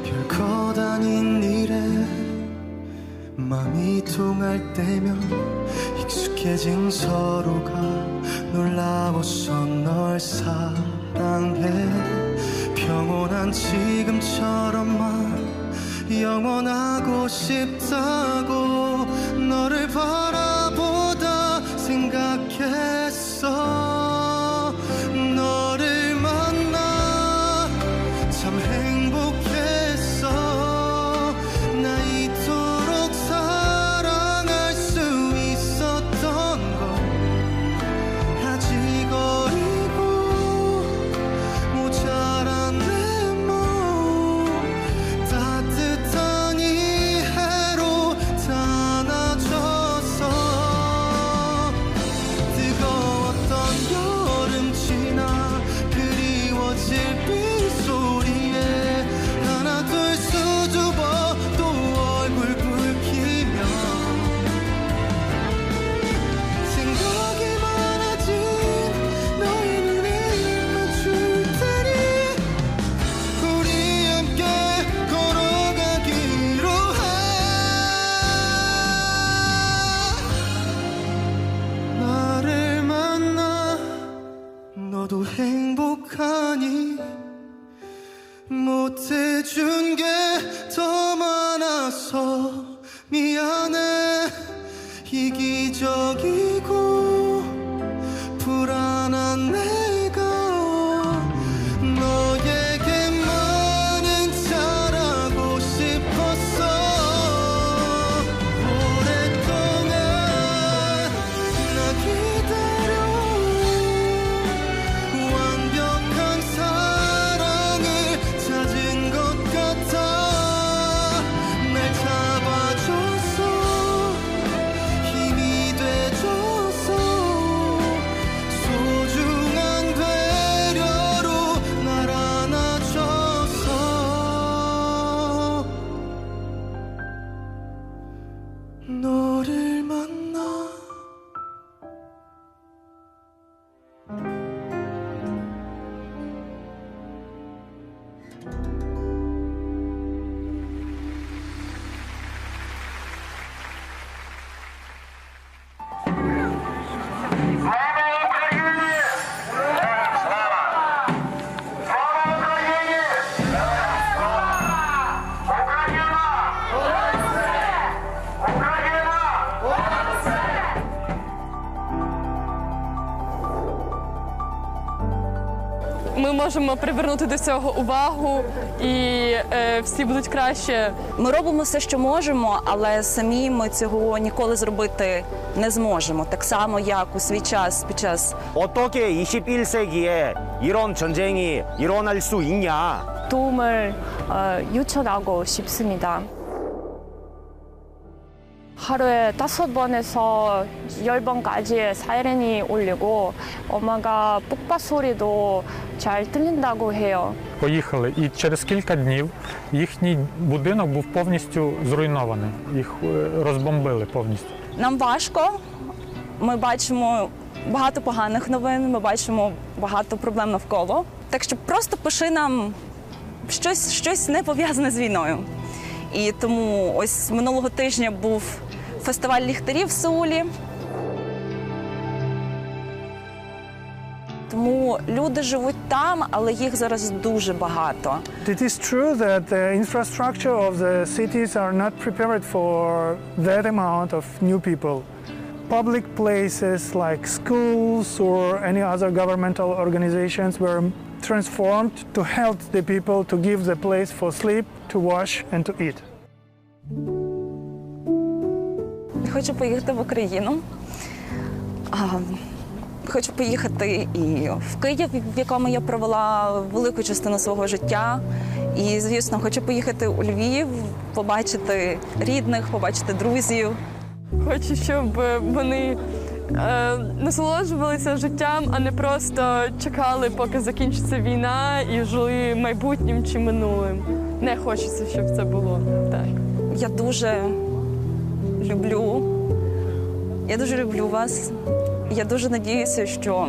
별것 아닌 일에 마음이 통할 때면 익숙해진 서로가 놀라워서 널 사랑해 평온한 지금처럼만 영원하고 싶다고 너를 바라보다 생각했어 너를 만나 참 행복했어 나 이토록 사랑할 수 있었던 걸 아직 어리고 모자란 내 몸 따뜻한 이해로 안아줘서 뜨거웠던 여름 지나 그리워질 빗소리에 하나 둘 수줍어 또 얼굴 붉히며 생각이 많아진 너의 눈에 입 맞출 테니 우리 함께 걸어가기로 해 나를 만나 너도 행복하니 못해준 게 더 많아서 미안해 이기적이고 불안한 내가 너에게만은 잘하고 싶었어 오랫동안 나 기다려 완벽한 사랑을 찾은 것 같아 날 잡아줘서 힘이 돼줘서 소중한 배려로 날 안아줘서 너를 만나 Ми можемо привернути до цього увагу, і всі будуть краще. Ми робимо все, що можемо, але самі ми цього ніколи зробити не зможемо. Так само, як у свій час під час 어떻게 21세기에 이런 전쟁이 일어날 수 있냐? 도움을 요청하고 싶습니다. 하루에 5번에서 10번까지 사이렌이 울리고 엄마가 폭발 소리도 잘 들린다고 해요. Поїхали, і через кілька днів їхній будинок був повністю зруйнований. Їх розбомбили повністю. нам важко. Ми бачимо багато поганих новин, ми бачимо багато проблем навколо. Так що просто пиши нам щось не пов'язане з війною. І тому ось минулого тижня був фестиваль ліхтарів в Сеулі. Тому люди живуть там, але їх зараз дуже багато. It is true that the infrastructure of the cities are not prepared for that amount of new people. Public places like schools or any other governmental organizations were transformed to help the people to give the place for sleep, to wash and to eat. Хочу поїхати в Україну. Хочу поїхати і в Київ, в якому я провела велику частину свого життя. І, звісно, хочу поїхати у Львів, побачити рідних, побачити друзів. Хочу, щоб вони насолоджувалися життям, а не просто чекали, поки закінчиться війна, і жили майбутнім чи минулим. Не хочеться, щоб це було так. Я дуже люблю вас. Я дуже надіюся, що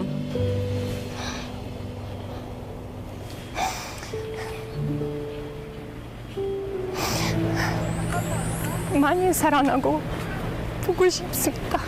많이 사랑하고 보고 싶습니다.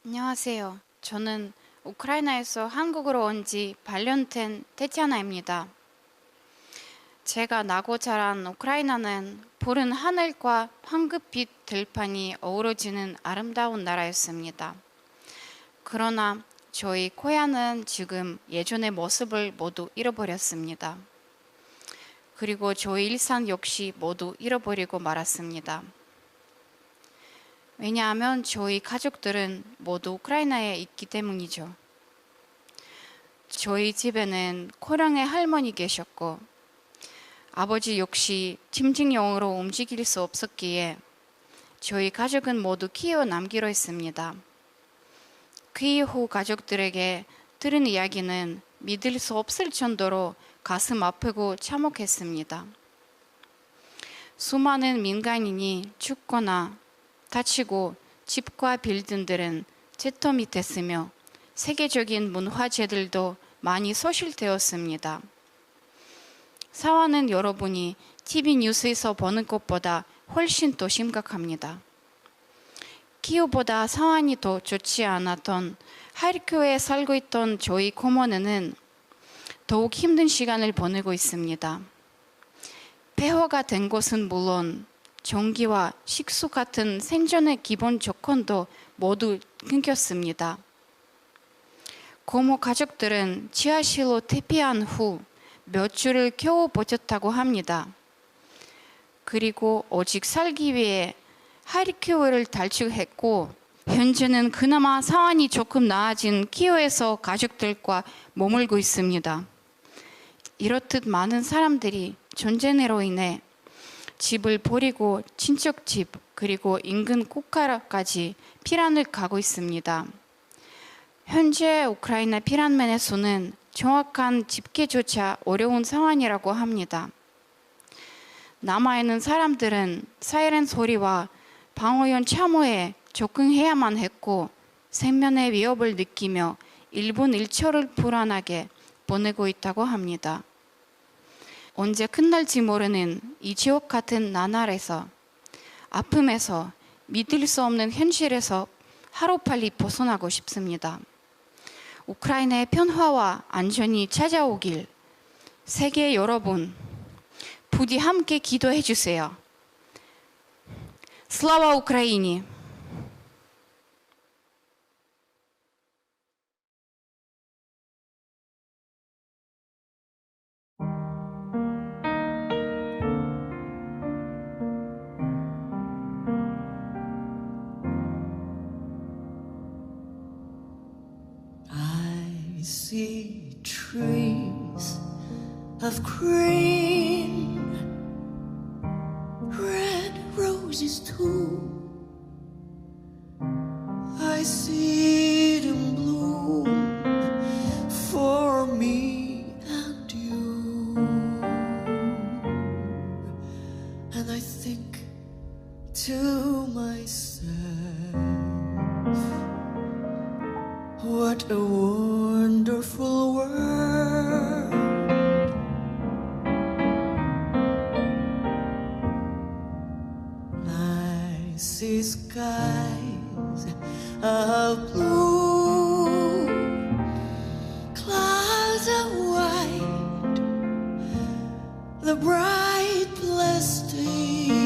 안녕하세요. 저는 우크라이나에서 한국으로 온 지 반년 된 테티아나입니다. 제가 나고 자란 우크라이나는 푸른 하늘과 황급빛 들판이 어우러지는 아름다운 나라였습니다. 그러나 저희 코야는 지금 예전의 모습을 모두 잃어버렸습니다. 그리고 저희 일상 역시 모두 잃어버리고 말았습니다. 왜냐하면 저희 가족들은 모두 우크라이나에 있기 때문이죠. 저희 집에는 코령의 할머니 계셨고 아버지 역시 팀직용으로 움직일 수 없었기에 저희 가족은 모두 키이워 남기로 했습니다. 그 이후 가족들에게 들은 이야기는 믿을 수 없을 정도로 가슴 아프고 참혹했습니다. 수많은 민간인이 죽거나 다치고 집과 빌딩들은 잿더미됐으며 세계적인 문화재들도 많이 소실되었습니다. 상황은 여러분이 TV 뉴스에서 보는 것보다 훨씬 더 심각합니다. 키이우보다 상황이 더 좋지 않았던 하르키우에 살고 있던 저희 고모는 더욱 힘든 시간을 보내고 있습니다. 폐허가 된 곳은 물론 전기와 식수 같은 생존의 기본 조건도 모두 끊겼습니다. 고모 가족들은 지하실로 퇴피한 후 몇 주를 겨우 버텼다고 합니다. 그리고 오직 살기 위해 하르키우를 탈출했고 현재는 그나마 상황이 조금 나아진 키이우에서 가족들과 머물고 있습니다. 이렇듯 많은 사람들이 전쟁으로 인해 집을 버리고 친척집 그리고 인근 국가까지 피난을 가고 있습니다. 현재 우크라이나 피난민의 수는 정확한 집계조차 어려운 상황이라고 합니다. 남아있는 사람들은 사이렌 소리와 방어용 참호에 적응해야만 했고 생명의 위협을 느끼며 1분 1초를 불안하게 보내고 있다고 합니다. 언제 끝날지 모르는 이 지옥 같은 나날에서 아픔에서 믿을 수 없는 현실에서 하루빨리 벗어나고 싶습니다. 우크라이나의 평화와 안전이 찾아오길 세계 여러분 부디 함께 기도해 주세요. 슬라와 우크라이니. I see trees of green, red roses too. I see them bloom for me and you. And I think to myself, what a wonderful world. I see skies of blue, clouds of white, the bright blessed day.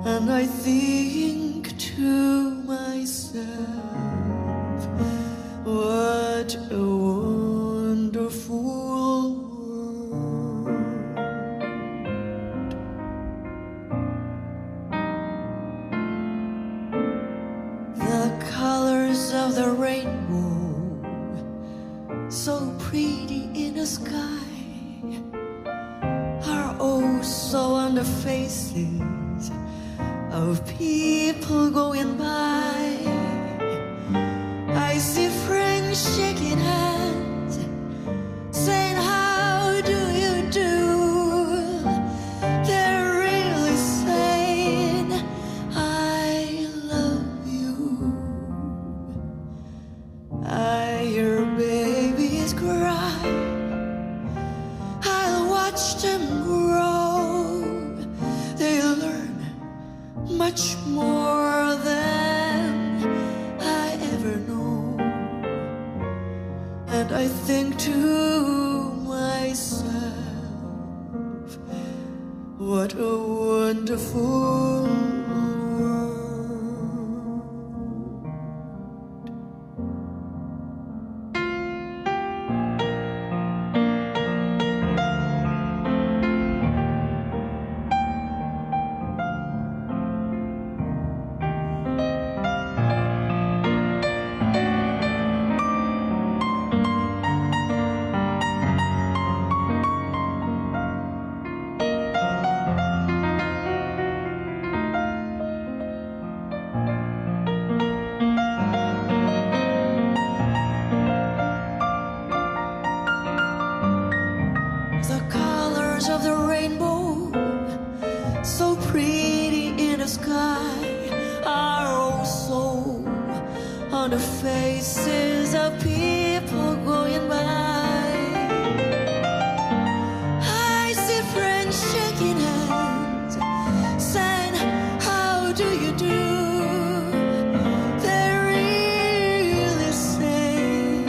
And I think to myself, what a wonderful world. The colors of the rainbow, so pretty in the sky, are oh so on the faces of people going by. I see friends shaking hands, saying, how do you do? They're really saying, I love you. I hear babies cry, I'll watch them grow. They learn much more than I ever know. And I think to myself, what a wonderful world. The colors of the rainbow, so pretty in the sky, are also on the faces of people going by. I see friends shaking hands, saying, how do you do? They're really saying,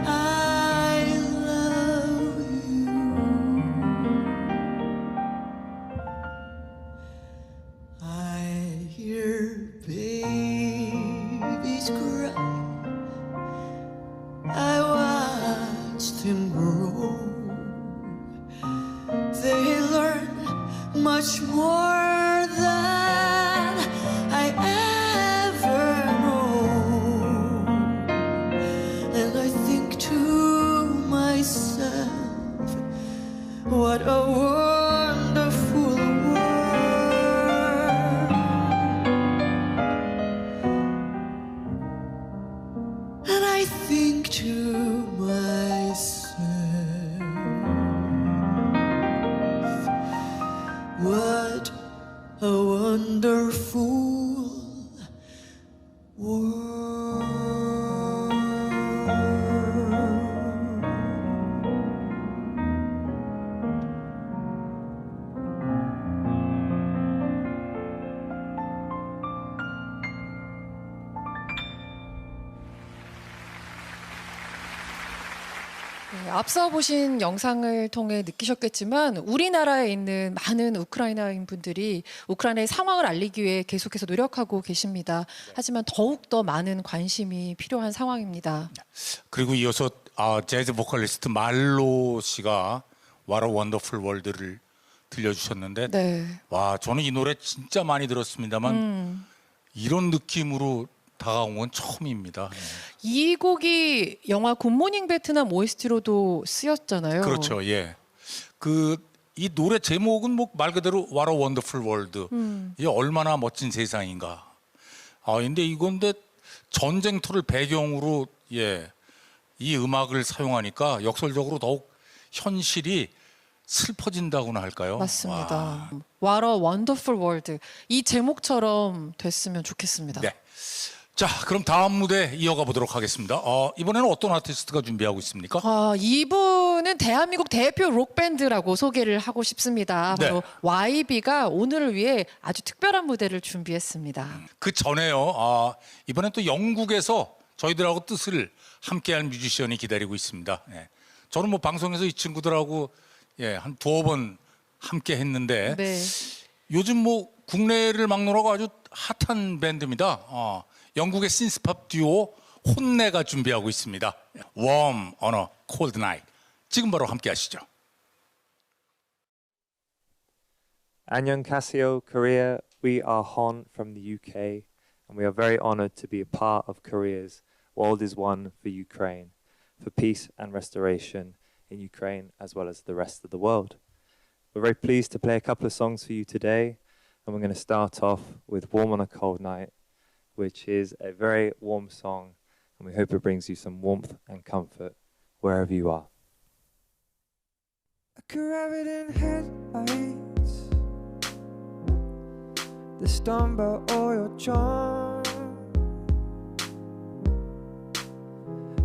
I love you. I hear babies cry, I watch them grow. They learn much more than I ever know. And I think to myself, what a wonderful world. And I think to myself, what a wonderful world. 네, 앞서 보신 영상을 통해 느끼셨겠지만 우리나라에 있는 많은 우크라이나인 분들이 우크라이나의 상황을 알리기 위해 계속해서 노력하고 계십니다. 하지만 더욱더 많은 관심이 필요한 상황입니다. 그리고 이어서 재즈 보컬리스트 말로 씨가 What a Wonderful World를 들려주셨는데 네. 와 저는 이 노래 진짜 많이 들었습니다만 이런 느낌으로 다가온 건 처음입니다. 이 곡이 영화 굿모닝 베트남 OST로도 쓰였잖아요. 그렇죠. 예. 이 노래 제목은 뭐 말 그대로 What a Wonderful World. 이게 얼마나 멋진 세상인가. 근데 이건데 전쟁터를 배경으로 이 음악을 사용하니까 역설적으로 더욱 현실이 슬퍼진다고나 할까요? 맞습니다. What a Wonderful World. 이 제목처럼 됐으면 좋겠습니다. 네. 자, 그럼 다음 무대 이어가 보도록 하겠습니다. 이번에는 어떤 아티스트가 준비하고 있습니까? 이분은 대한민국 대표 록밴드라고 소개를 하고 싶습니다. 바로 네. YB가 오늘을 위해 아주 특별한 무대를 준비했습니다. 그 전에요. 이번엔 또 영국에서 저희들하고 뜻을 함께할 뮤지션이 기다리고 있습니다. 네. 저는 뭐 방송에서 이 친구들하고 한 두어 번 함께 했는데 네. 요즘 뭐 국내를 막론하고 아주 핫한 밴드입니다. 영국의 신스팝 듀오 혼내가 준비하고 있습니다. Warm on a Cold Night. 지금 바로 함께 하시죠. Annyeonghaseyo, Korea. We are Hon from the UK, and we are very honored to be a part of Korea's World is One for Ukraine, for peace and restoration in Ukraine as well as the rest of the world. We're very pleased to play a couple of songs for you today, and we're going to start off with Warm on a Cold Night, which is a very warm song, and we hope it brings you some warmth and comfort wherever you are. I could have it in headlights, the storm brought all your charm,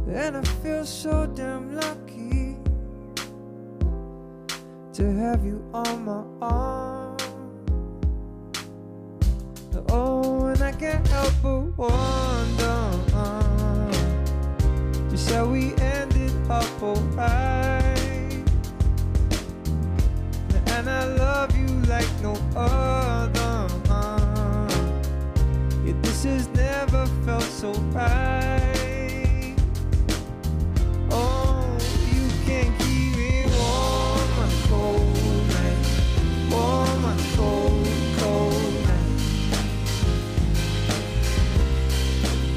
and I feel so damn lucky to have you on my arm. Oh, and I can't help but wonder just how we ended up alright. And I love you like no other. Yeah, this has never felt so right. Oh, you can keep it warm and cold night, warm and cold, cold night.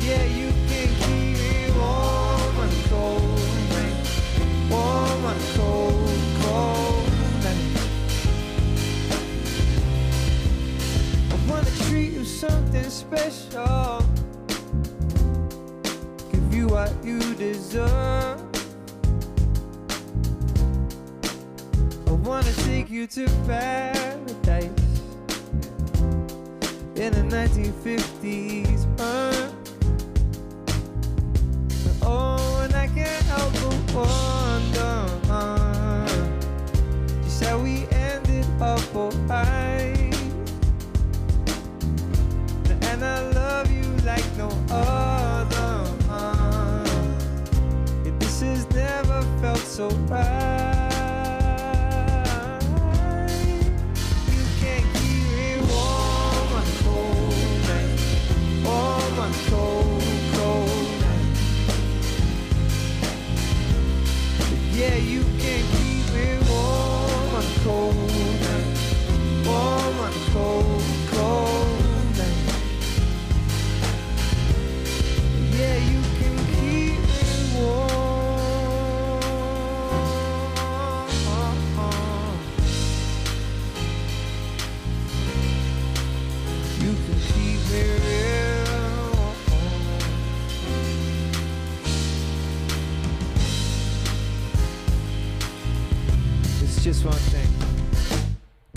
Yeah, you can keep it warm and cold night, warm and cold, cold night. I wanna treat you something special, give you what you deserve. I wanna take you to paradise in the 1950s. Oh, and I can't help but wonder just how we ended up alright. And I love you like no other. Yeah, this has never felt so right. You can't keep it warm and cold night, warm and cold, cold night. Yeah, you can keep it warm and cold night, warm and cold, cold night. Yeah, you can keep it warm. You can keep it real. It's just one thing.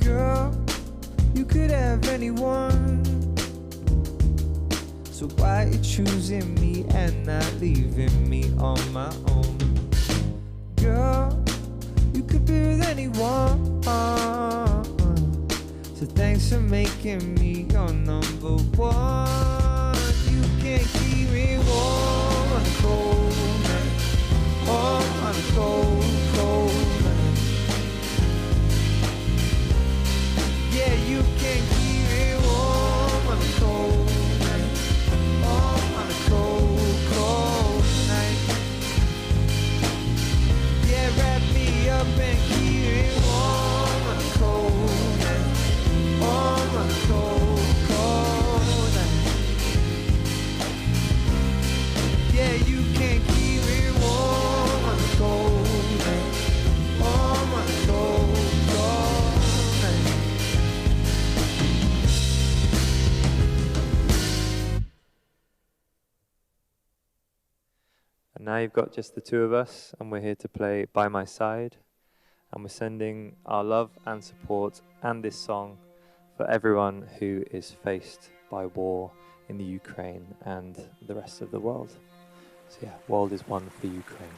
Girl, you could have anyone, so why you choosing me and not leaving me on my own? Girl, you could be with anyone, so thanks for making me your number one. You can't keep me warm on a cold night, warm on a cold, cold night. Yeah, you can't keep me warm on a cold night, warm on a cold, cold night. Yeah, wrap me up and keep it warm on a cold night, warm on a cold, cold night. Yeah, you can't keep it warm on a cold night, warm on a cold, cold night. And now you've got just the two of us, and we're here to play By My Side. And we're sending our love and support and this song for everyone who is faced by war in the Ukraine and the rest of the world. So yeah, World is One for Ukraine.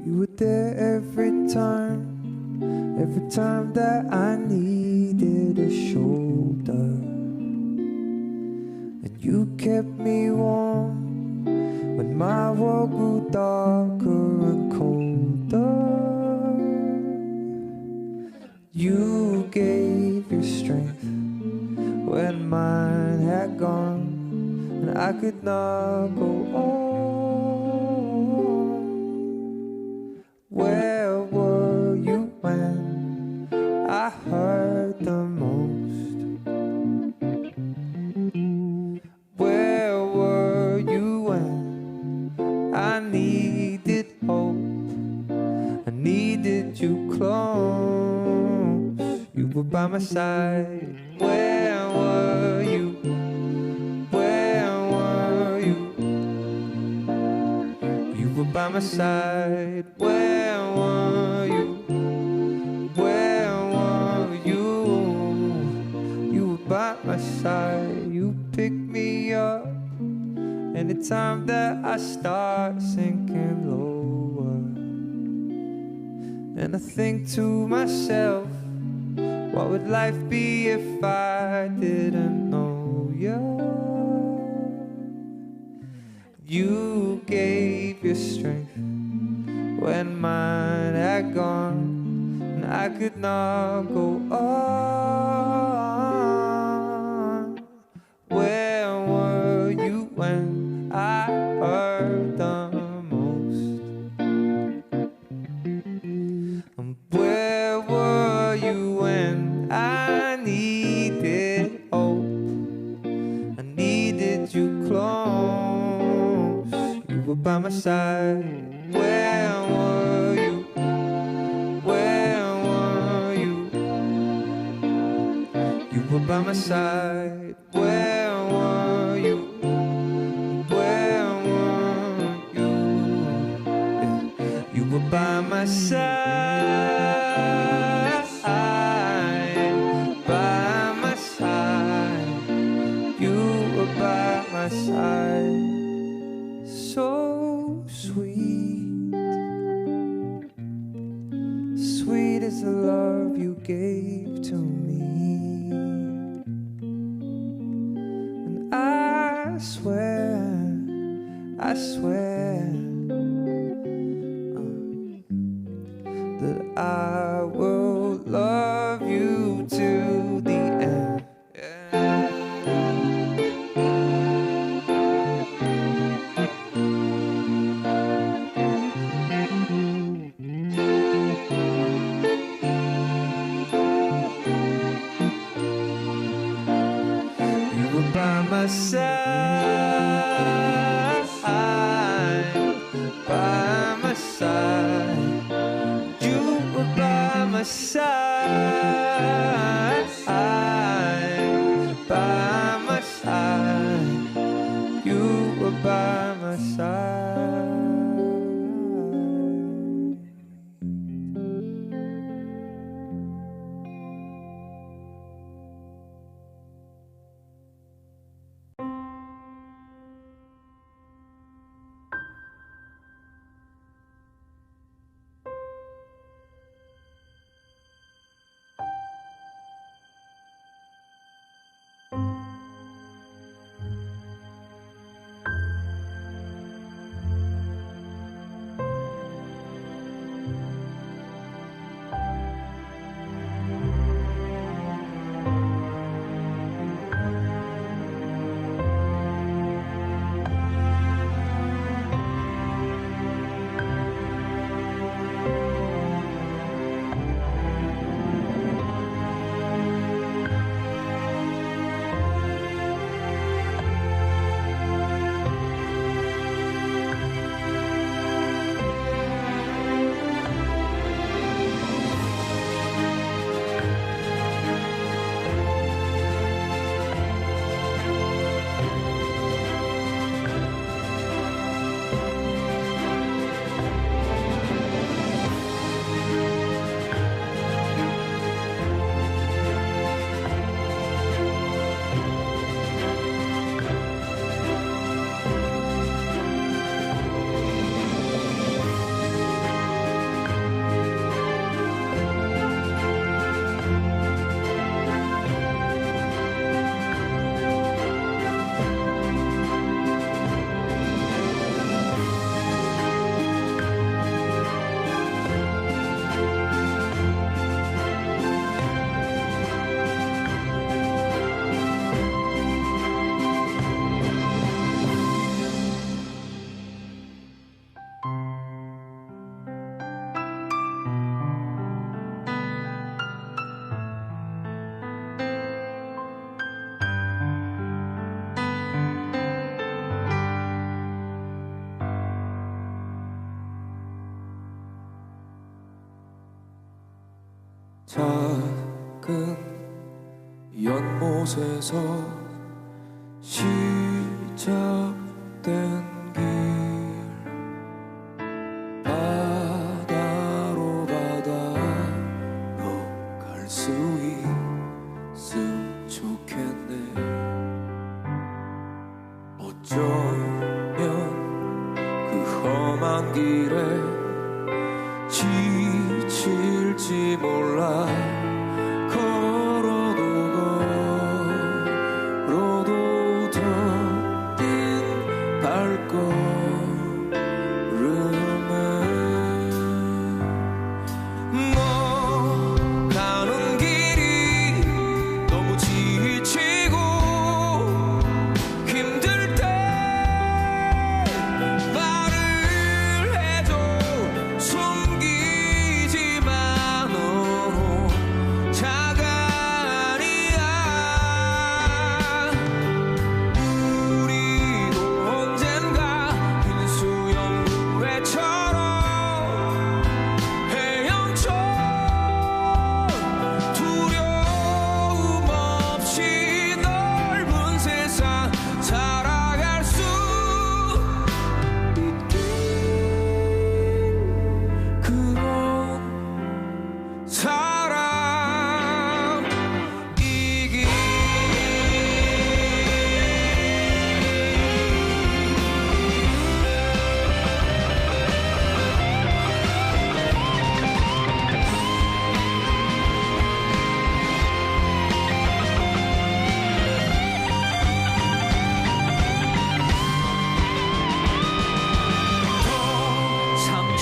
You were there every time that I needed a shoulder. And you kept me warm when my world grew darker and colder. You gave your strength when mine had gone, and I could not go on. Where were you when I heard the most? Where were you when I needed hope? I needed you close. You were by my side. Where were you? Where were you? You were by my side. Where were you? Where were you? You were by my side. You picked me up anytime that I start sinking lower. And I think to myself, what would life be if I didn't know you? You gave your strength when mine had gone, and I could not go on. Where were you when I heard the most? And where were you when I needed hope? I needed you close. You were by my side. Where were you? Where were you? You were by my side. Where were you? Where were you? Yeah. You were by my side. By my side. You were by my side. So sweet, sweet is the love you gave to me. And I swear that I will love you to the end. You were by my side, by my side. You were by my side, by my side. You were by my side. 작은 연못에서 시작된 길 바다로 갈 수 있음 좋겠네. 어쩌면 그 험한 길에 지칠지 몰라. 걸어도 더 뛴 발걸음에 너 가는 길이 너무 지치고 힘들 때 말을 해줘. 숨기지만 너로 자간이야. 우리도 언젠가 흰 수염구레처럼 헤엄쳐 두려움 없이 넓은 세상 살아갈 수 있길. 그런 사람이길.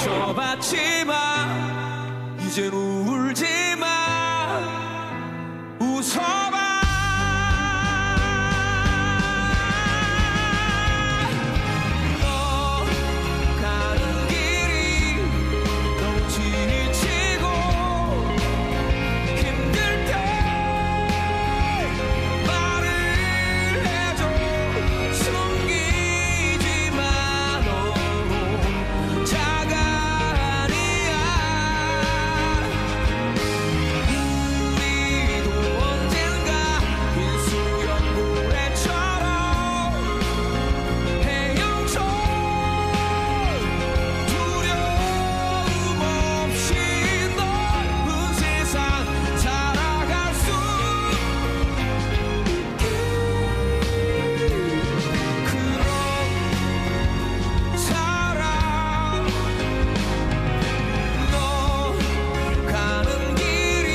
상처받지마. 이젠 울지마. 웃어봐. 너 가는 길이 너무 지치고 힘들 때 말을 해줘. 숨기지마. 너로 자간이야. 우리도 언젠가 흰 수염구레처럼 헤엄쳐 두려움 없이 넓은 세상 살아갈 수 있길. 그런 사람. 너 가는 길이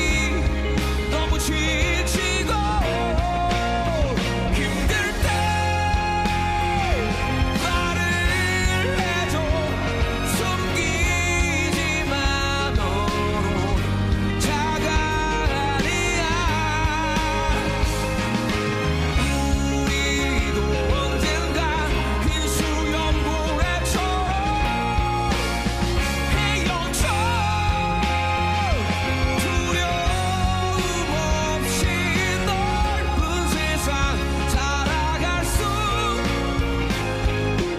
너무 지치고 힘들 때 말을 해줘. 숨기지마. 너로 자간이야. 우리도 언젠가 흰 수염구레처럼 헤엄쳐 두려움 없이 넓은 세상 살아갈 수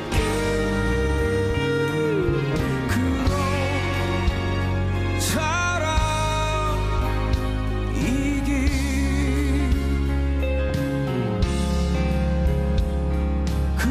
있길. 그런 사람이길. 그런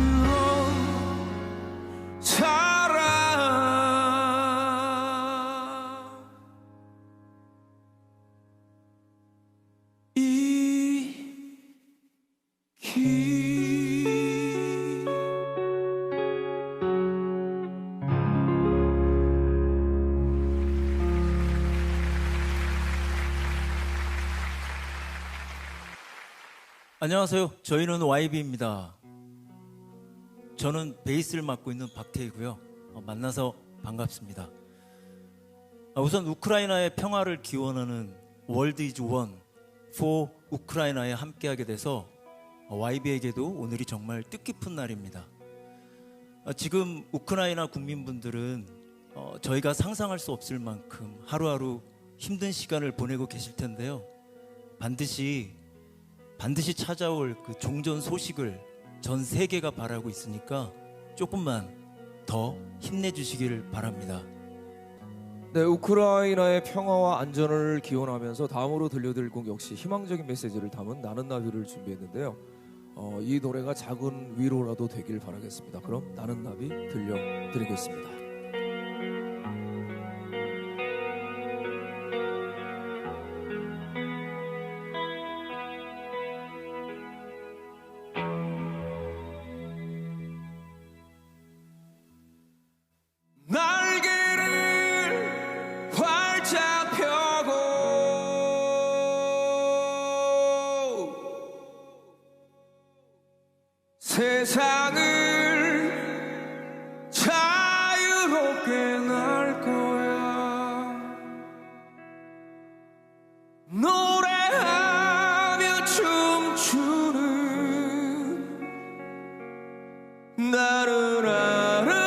안녕하세요. 저희는 YB입니다. 저는 베이스를 맡고 있는 박태희고요. 만나서 반갑습니다. 우선 우크라이나의 평화를 기원하는 World is One for 우크라이나에 함께하게 돼서 YB에게도 오늘이 정말 뜻깊은 날입니다. 지금 우크라이나 국민분들은 저희가 상상할 수 없을 만큼 하루하루 힘든 시간을 보내고 계실 텐데요. 반드시 찾아올 그 종전 소식을 전 세계가 바라고 있으니까 조금만 더 힘내주시기를 바랍니다. 네, 우크라이나의 평화와 안전을 기원하면서 다음으로 들려드릴 곡 역시 희망적인 메시지를 담은 나는 나비를 준비했는데요. 이 노래가 작은 위로라도 되길 바라겠습니다. 그럼 나는 나비 들려드리겠습니다. 날개를 활짝 펴고 세상을 자유롭게 날 거야. 노래하며 춤추는 나는 아름다운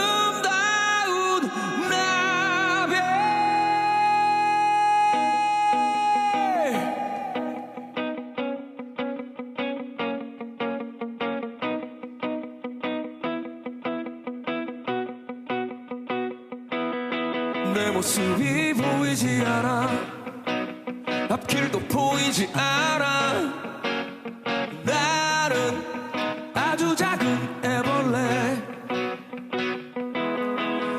나비. 내 모습이 보이지 않아, 앞길도 보이지 않아. 나는 아주 작은 애벌레,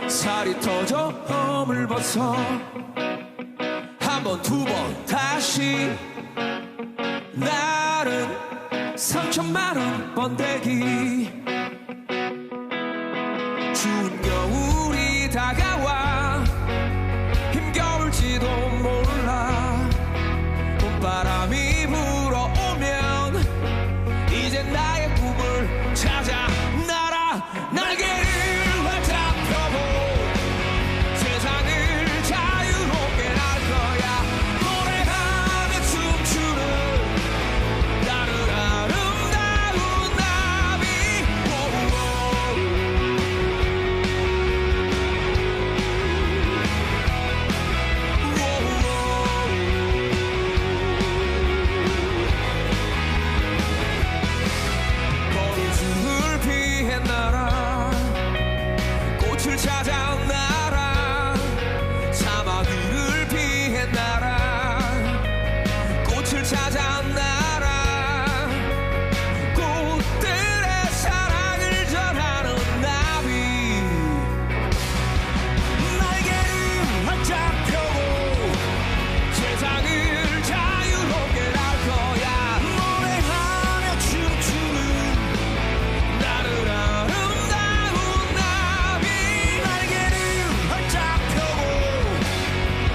살이 터져 험을 벗어 한 번 두 번 다시. 나는 상처 많은 번데기, 추운 겨울이 다가와 힘겨울지도 몰라. 봄바람이 불어오면 이제 나의 꿈을 찾아 날아. 날개를 활짝 펴고 세상을 자유롭게 날 거야. 노래하며 춤추는 나는 아름다운 나비. 거리줄을 피해 날아, 꽃을 찾아 날아. 사마귀를 피해 날아, 꽃을 찾아 날아. 꽃들의 사랑을 전하는 나비. 날개를 활짝 펴고 세상을 자유롭게 날 거야. 노래하며 춤추는 나는 아름다운 나비. 날개를 활짝 펴고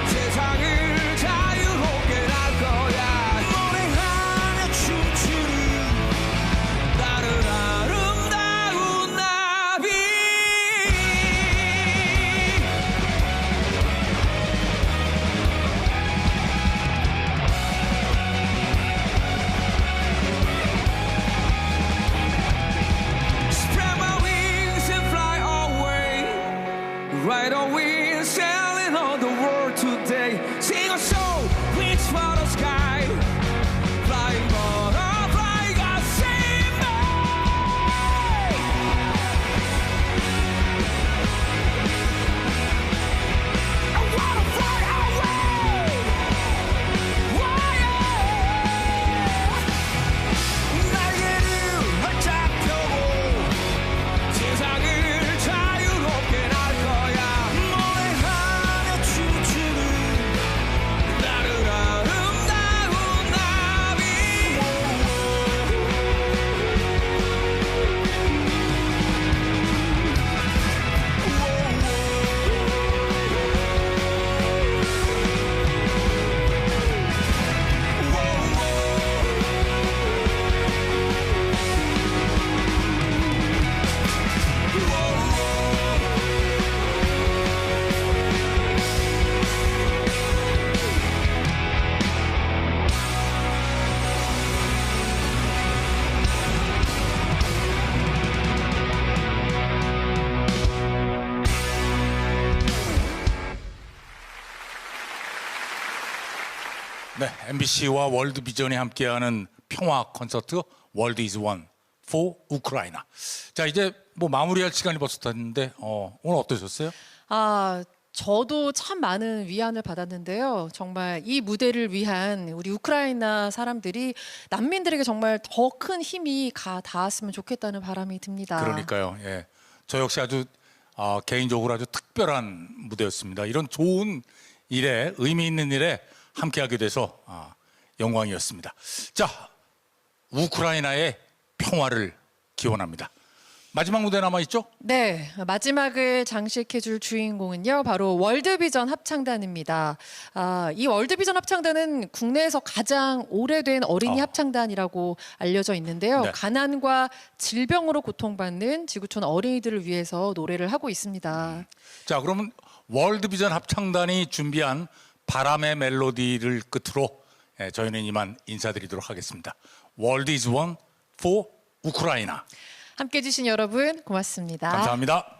세상을 자유롭게 날 거야. 노래하며 춤추는 나는 아름다운 나비. Spread my wings and fly away. Ride a wind, sailing on the world today. Sing a song, reach for the sky. Flying butterfly, God save me. I wanna fly away. 날개를 활짝 펴고 세상을 자유롭게 날 거야. 노래하며 춤추는 나는 아름다운 나비. 네, MBC와 월드비전이 함께하는 평화 콘서트 월드 이즈 원 for 우크라이나. 자, 이제 뭐 마무리할 시간이 벌써 됐는데 오늘 어떠셨어요? 저도 참 많은 위안을 받았는데요. 정말 이 무대를 위한 우리 우크라이나 사람들이 난민들에게 정말 더 큰 힘이 닿았으면 좋겠다는 바람이 듭니다. 그러니까요. 예. 저 역시 아주 개인적으로 아주 특별한 무대였습니다. 이런 좋은 일에, 의미 있는 일에 함께하게 돼서 영광이었습니다. 자, 우크라이나의 평화를 기원합니다. 마지막 무대 남아있죠? 네, 마지막을 장식해줄 주인공은요, 바로 월드비전 합창단입니다. 이 월드비전 합창단은 국내에서 가장 오래된 어린이 합창단이라고 알려져 있는데요. 네. 가난과 질병으로 고통받는 지구촌 어린이들을 위해서 노래를 하고 있습니다. 자, 그러면 월드비전 합창단이 준비한 바람의 멜로디를 끝으로 저희는 이만 인사드리도록 하겠습니다. World is one for 우크라이나. 함께해 주신 여러분 고맙습니다. 감사합니다.